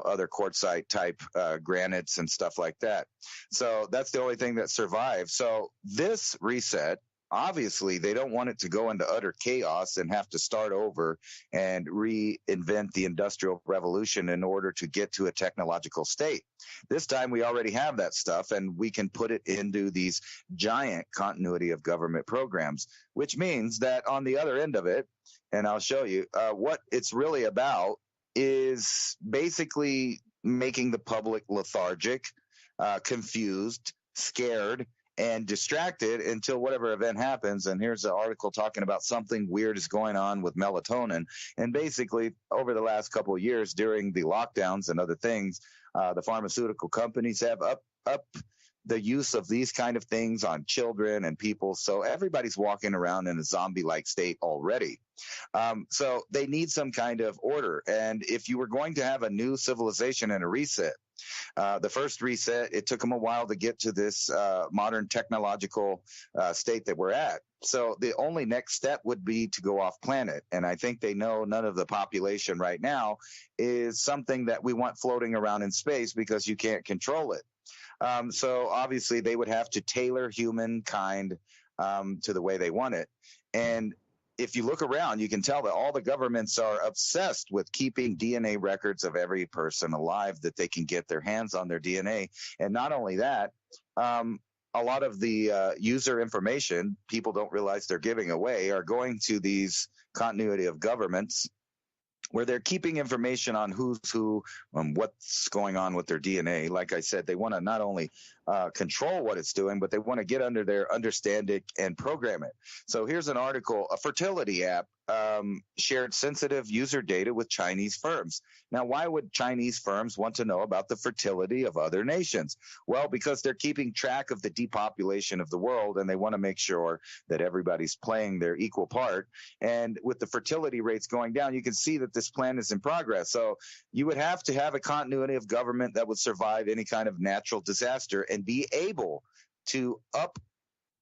other quartzite type granites and stuff like that. So that's the only thing that survived. So this reset, obviously, they don't want it to go into utter chaos and have to start over and reinvent the Industrial Revolution in order to get to a technological state. This time, we already have that stuff, and we can put it into these giant continuity of government programs, which means that on the other end of it, and I'll show you, what it's really about is basically making the public lethargic, confused, scared, and distracted until whatever event happens. And here's an article talking about something weird is going on with melatonin. And basically, over the last couple of years during the lockdowns and other things, the pharmaceutical companies have up the use of these kind of things on children and people. So everybody's walking around in a zombie-like state already. So they need some kind of order. And if you were going to have a new civilization and a reset, the first reset, it took them a while to get to this modern technological state that we're at. So the only next step would be to go off planet. And I think they know none of the population right now is something that we want floating around in space because you can't control it. So obviously they would have to tailor humankind to the way they want it. And if you look around, you can tell that all the governments are obsessed with keeping DNA records of every person alive that they can get their hands on their DNA. And not only that, a lot of the user information people don't realize they're giving away are going to these continuity of governments, where they're keeping information on who's who, what's going on with their DNA. Like I said, they want to not only control what it's doing, but they want to get under their understanding and program it. So here's an article. A fertility app shared sensitive user data with Chinese firms. Now, why would Chinese firms want to know about the fertility of other nations? Well, because they're keeping track of the depopulation of the world, and they want to make sure that everybody's playing their equal part. And with the fertility rates going down, you can see that this plan is in progress. So you would have to have a continuity of government that would survive any kind of natural disaster and be able to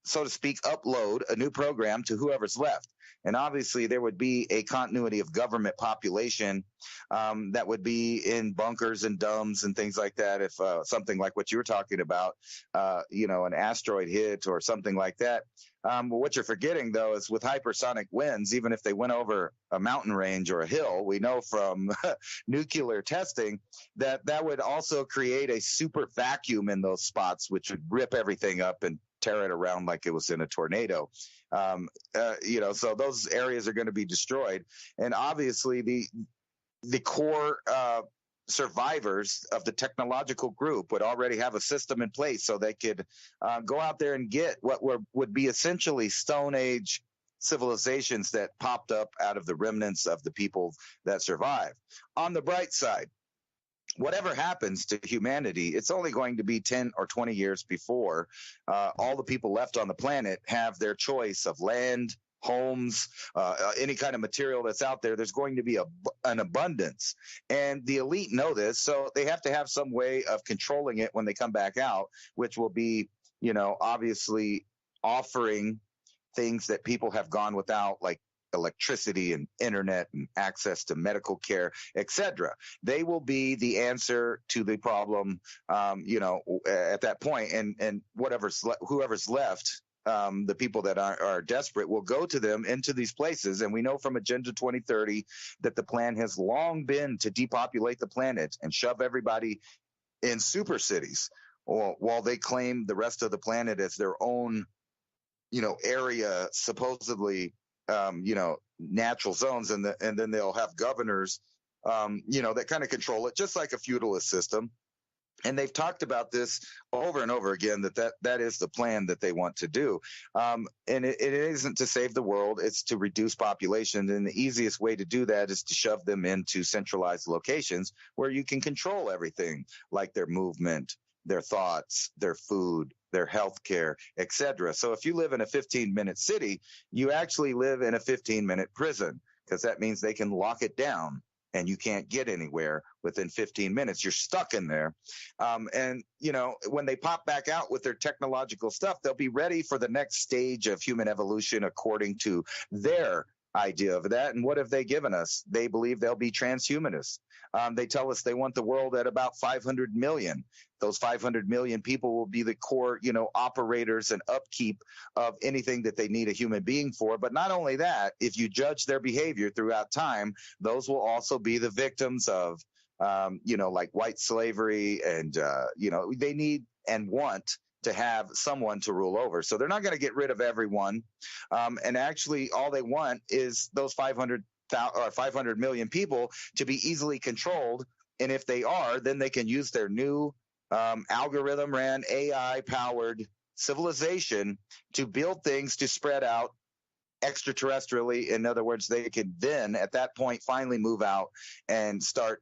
so to speak, upload a new program to whoever's left. And obviously there would be a continuity of government population that would be in bunkers and domes and things like that. If something like what you were talking about, an asteroid hit or something like that. But what you're forgetting, though, is with hypersonic winds, even if they went over a mountain range or a hill, we know from nuclear testing that would also create a super vacuum in those spots, which would rip everything up and tear it around like it was in a tornado. So those areas are going to be destroyed. And obviously the core survivors of the technological group would already have a system in place so they could go out there and get what would be essentially Stone Age civilizations that popped up out of the remnants of the people that survived. On the bright side, whatever happens to humanity, it's only going to be 10 or 20 years before all the people left on the planet have their choice of land, homes, any kind of material that's out there. There's going to be an abundance. And the elite know this, so they have to have some way of controlling it when they come back out, which will be, obviously offering things that people have gone without, like electricity and internet and access to medical care, etc. They will be the answer to the problem, at that point. And whoever's left the people that are desperate will go to them into these places. And we know from Agenda 2030 that the plan has long been to depopulate the planet and shove everybody in super cities, while they claim the rest of the planet as their own, area, supposedly, natural zones. And then they'll have governors, that kind of control it, just like a feudalist system. And they've talked about this over and over again, that is the plan that they want to do. And it isn't to save the world, it's to reduce population. And the easiest way to do that is to shove them into centralized locations where you can control everything, like their movement, their thoughts, their food, their health care, etc. So if you live in a 15-minute city, you actually live in a 15-minute prison, because that means they can lock it down and you can't get anywhere within 15 minutes. You're stuck in there. And when they pop back out with their technological stuff, they'll be ready for the next stage of human evolution according to their idea of that. And what have they given us? They believe they'll be transhumanists. They tell us they want the world at about 500 million. Those 500 million people will be the core, operators and upkeep of anything that they need a human being for. But not only that, if you judge their behavior throughout time, those will also be the victims of, like white slavery. And, they need and want to have someone to rule over. So they're not going to get rid of everyone. And actually, all they want is those 500 million people to be easily controlled. And if they are, then they can use their new algorithm ran AI powered civilization to build things to spread out extraterrestrially. In other words, they could then at that point finally move out and start,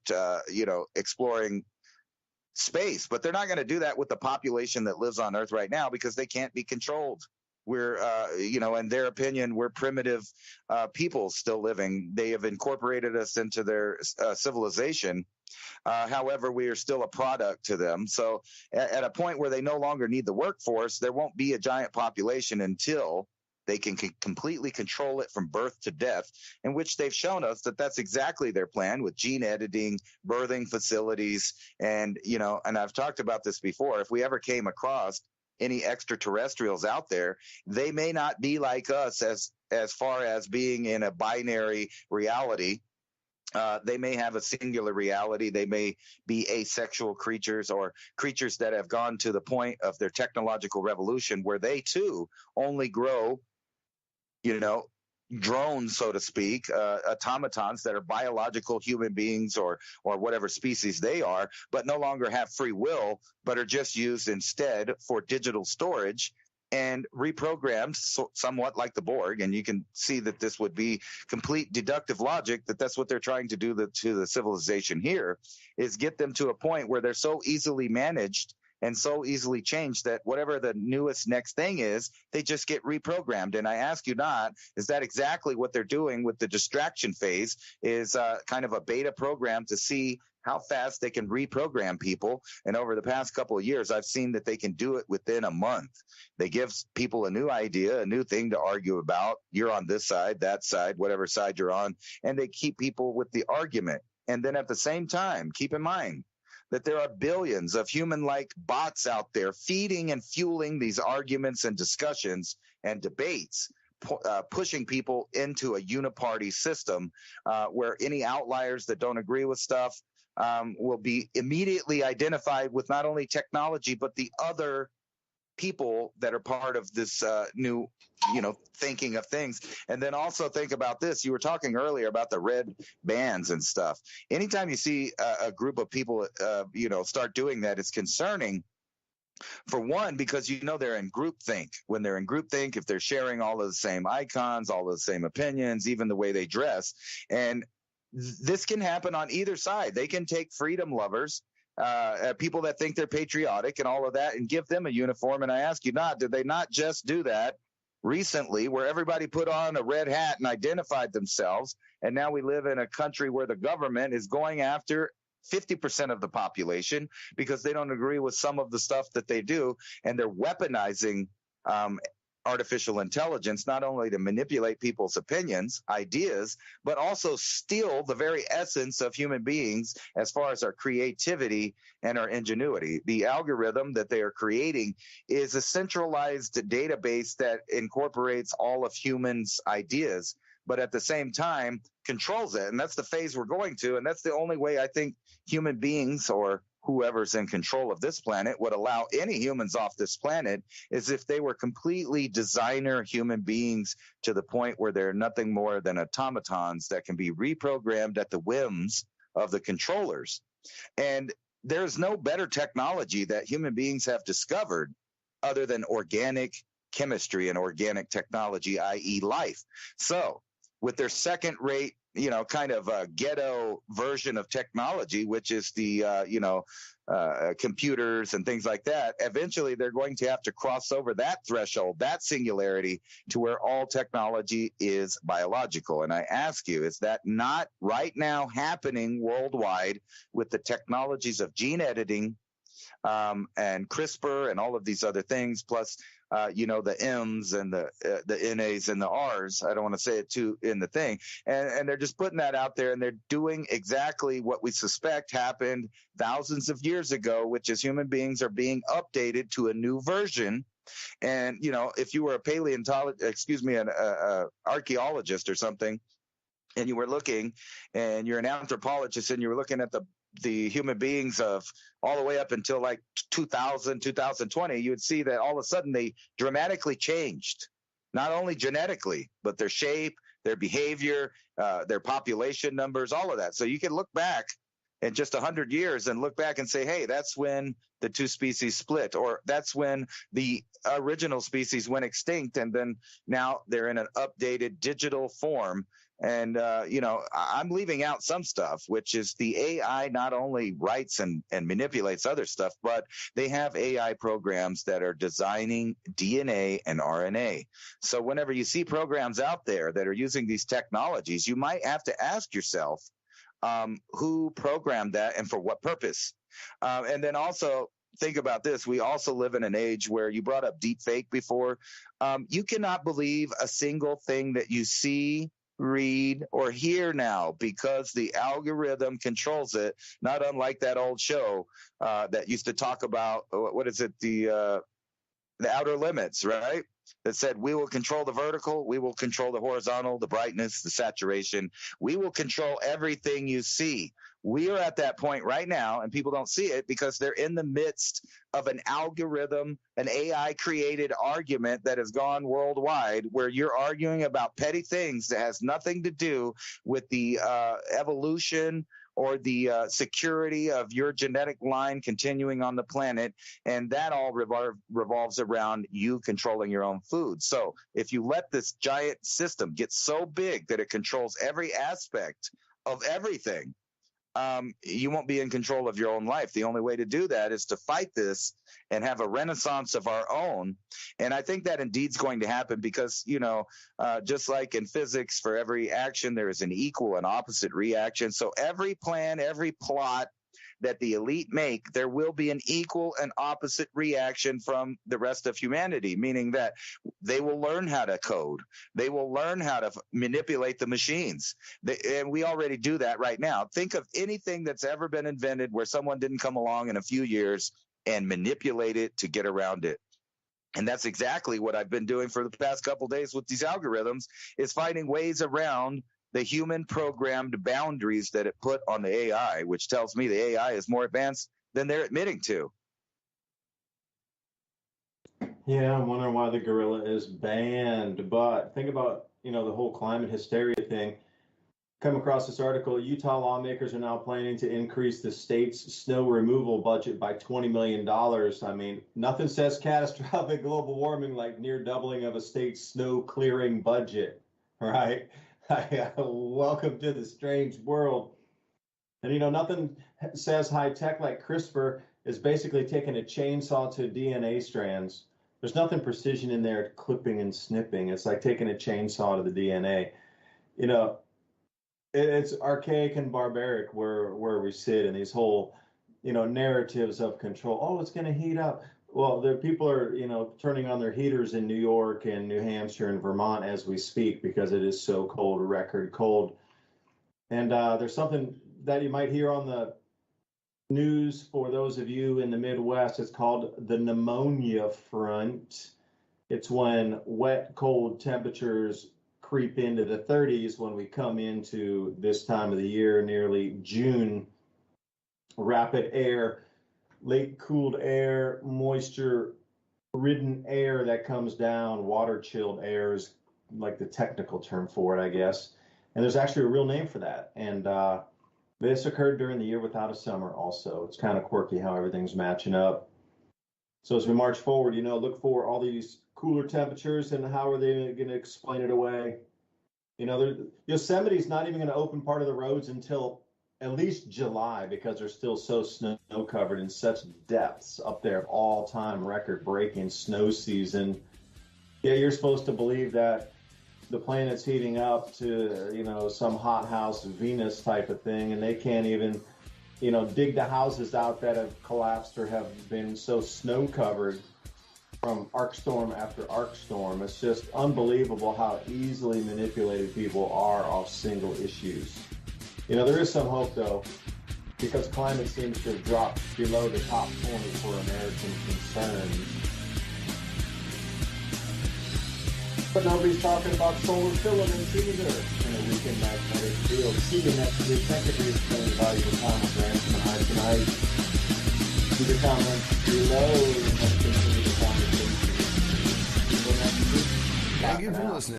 exploring space. But they're not going to do that with the population that lives on Earth right now, because they can't be controlled. We're, in their opinion, we're primitive people still living. They have incorporated us into their civilization. However, we are still a product to them. So at a point where they no longer need the workforce, there won't be a giant population until they can completely control it from birth to death, in which they've shown us that that's exactly their plan, with gene editing, birthing facilities. And, and I've talked about this before, if we ever came across any extraterrestrials out there, they may not be like us as far as being in a binary reality. They may have a singular reality. They may be asexual creatures, or creatures that have gone to the point of their technological revolution where they too only grow, drones, so to speak, automatons that are biological human beings or whatever species they are, but no longer have free will, but are just used instead for digital storage and reprogrammed, somewhat like the Borg. And you can see that this would be complete deductive logic, that's what they're trying to do to the civilization here, is get them to a point where they're so easily managed and so easily changed that whatever the newest next thing is, they just get reprogrammed. And I ask you not, is that exactly what they're doing with the distraction phase, is kind of a beta program to see how fast they can reprogram people. And over the past couple of years, I've seen that they can do it within a month. They give people a new idea, a new thing to argue about. You're on this side, that side, whatever side you're on, and they keep people with the argument. And then at the same time, keep in mind that there are billions of human-like bots out there feeding and fueling these arguments and discussions and debates, pushing people into a uniparty system where any outliers that don't agree with stuff will be immediately identified with not only technology, but the other people that are part of this new, thinking of things. And then also think about this. You were talking earlier about the red bands and stuff. Anytime you see a group of people, start doing that, it's concerning. For one, because they're in groupthink. When they're in groupthink, if they're sharing all of the same icons, all of the same opinions, even the way they dress, and this can happen on either side. They can take freedom lovers, people that think they're patriotic and all of that, and give them a uniform. And I ask you not, did they not just do that recently, where everybody put on a red hat and identified themselves? And now we live in a country where the government is going after 50% of the population because they don't agree with some of the stuff that they do, and they're weaponizing artificial intelligence, not only to manipulate people's opinions, ideas, but also steal the very essence of human beings as far as our creativity and our ingenuity. The algorithm that they are creating is a centralized database that incorporates all of humans' ideas, but at the same time controls it. And that's the phase we're going to. And that's the only way I think human beings, or whoever's in control of this planet, would allow any humans off this planet, is if they were completely designer human beings to the point where they're nothing more than automatons that can be reprogrammed at the whims of the controllers. And there's no better technology that human beings have discovered other than organic chemistry and organic technology, i.e. life. So with their second rate, kind of a ghetto version of technology, which is the, computers and things like that, eventually they're going to have to cross over that threshold, that singularity, to where all technology is biological. And I ask you, is that not right now happening worldwide with the technologies of gene editing and CRISPR and all of these other things, plus the M's and the NAs and the R's. I don't want to say it too in the thing. And they're just putting that out there, and they're doing exactly what we suspect happened thousands of years ago, which is human beings are being updated to a new version. And, if you were an archaeologist or something, and you were looking, and you're an anthropologist, and you were looking at the human beings of all the way up until like 2000, 2020, you would see that all of a sudden they dramatically changed, not only genetically, but their shape, their behavior, their population numbers, all of that. So you can look back in just 100 years and look back and say, hey, that's when the two species split, or that's when the original species went extinct, and then now they're in an updated digital form. And, I'm leaving out some stuff, which is the AI not only writes and manipulates other stuff, but they have AI programs that are designing DNA and RNA. So whenever you see programs out there that are using these technologies, you might have to ask yourself, who programmed that and for what purpose? And then also think about this. We also live in an age where you brought up deep fake before. You cannot believe a single thing that you see, read, or hear now, because the algorithm controls it, not unlike that old show that used to talk about, what is it, the outer limits, right? That said, we will control the vertical, we will control the horizontal, the brightness, the saturation. We will control everything you see. We are at that point right now, and people don't see it because they're in the midst of an algorithm, an AI-created argument that has gone worldwide, where you're arguing about petty things that has nothing to do with the evolution or the security of your genetic line continuing on the planet. And that all revolves around you controlling your own food. So if you let this giant system get so big that it controls every aspect of everything, you won't be in control of your own life. The only way to do that is to fight this and have a renaissance of our own. And I think that indeed is going to happen because, just like in physics, for every action, there is an equal and opposite reaction. So every plan, every plot that the elite make, there will be an equal and opposite reaction from the rest of humanity, meaning that they will learn how to code. They will learn how to manipulate the machines. And we already do that right now. Think of anything that's ever been invented where someone didn't come along in a few years and manipulate it to get around it. And that's exactly what I've been doing for the past couple of days with these algorithms, is finding ways around the human programmed boundaries that it put on the AI, which tells me the AI is more advanced than they're admitting to. Yeah, I'm wondering why the gorilla is banned. But think about, the whole climate hysteria thing. Come across this article, Utah lawmakers are now planning to increase the state's snow removal budget by $20 million. I mean, nothing says catastrophic global warming like near doubling of a state's snow clearing budget, right? Welcome to the strange world. And nothing says high tech like CRISPR is basically taking a chainsaw to DNA strands. There's nothing precision in there, clipping and snipping. It's like taking a chainsaw to the DNA. It's archaic and barbaric where we sit in these whole, narratives of control. Oh, it's going to heat up. Well, the people are, turning on their heaters in New York and New Hampshire and Vermont as we speak because it is so cold, record cold. And there's something that you might hear on the news for those of you in the Midwest. It's called the pneumonia front. It's when wet, cold temperatures creep into the 30s when we come into this time of the year, nearly June. Rapid air, late cooled air, moisture ridden air that comes down, water chilled air is like the technical term for it, I guess. And there's actually a real name for that. And this occurred during the year without a summer also. It's kind of quirky how everything's matching up. So as we march forward, look for all these cooler temperatures, and how are they going to explain it away? Yosemite's not even going to open part of the roads until at least July because they're still so snow covered in such depths up there, all-time record-breaking snow season. Yeah, you're supposed to believe that the planet's heating up to, some hothouse Venus type of thing, and they can't even, dig the houses out that have collapsed or have been so snow covered from arc storm after arc storm. It's just unbelievable how easily manipulated people are off single issues. There is some hope, though, because climate seems to have dropped below the top 20 for American concerns. But nobody's talking about solar filaments either in a weakened magnetic field. See you next week. Thank you for your spending valuable time with Ransom and I tonight. Leave your comments below and let's continue the conversation. Until next week. Thank you for listening.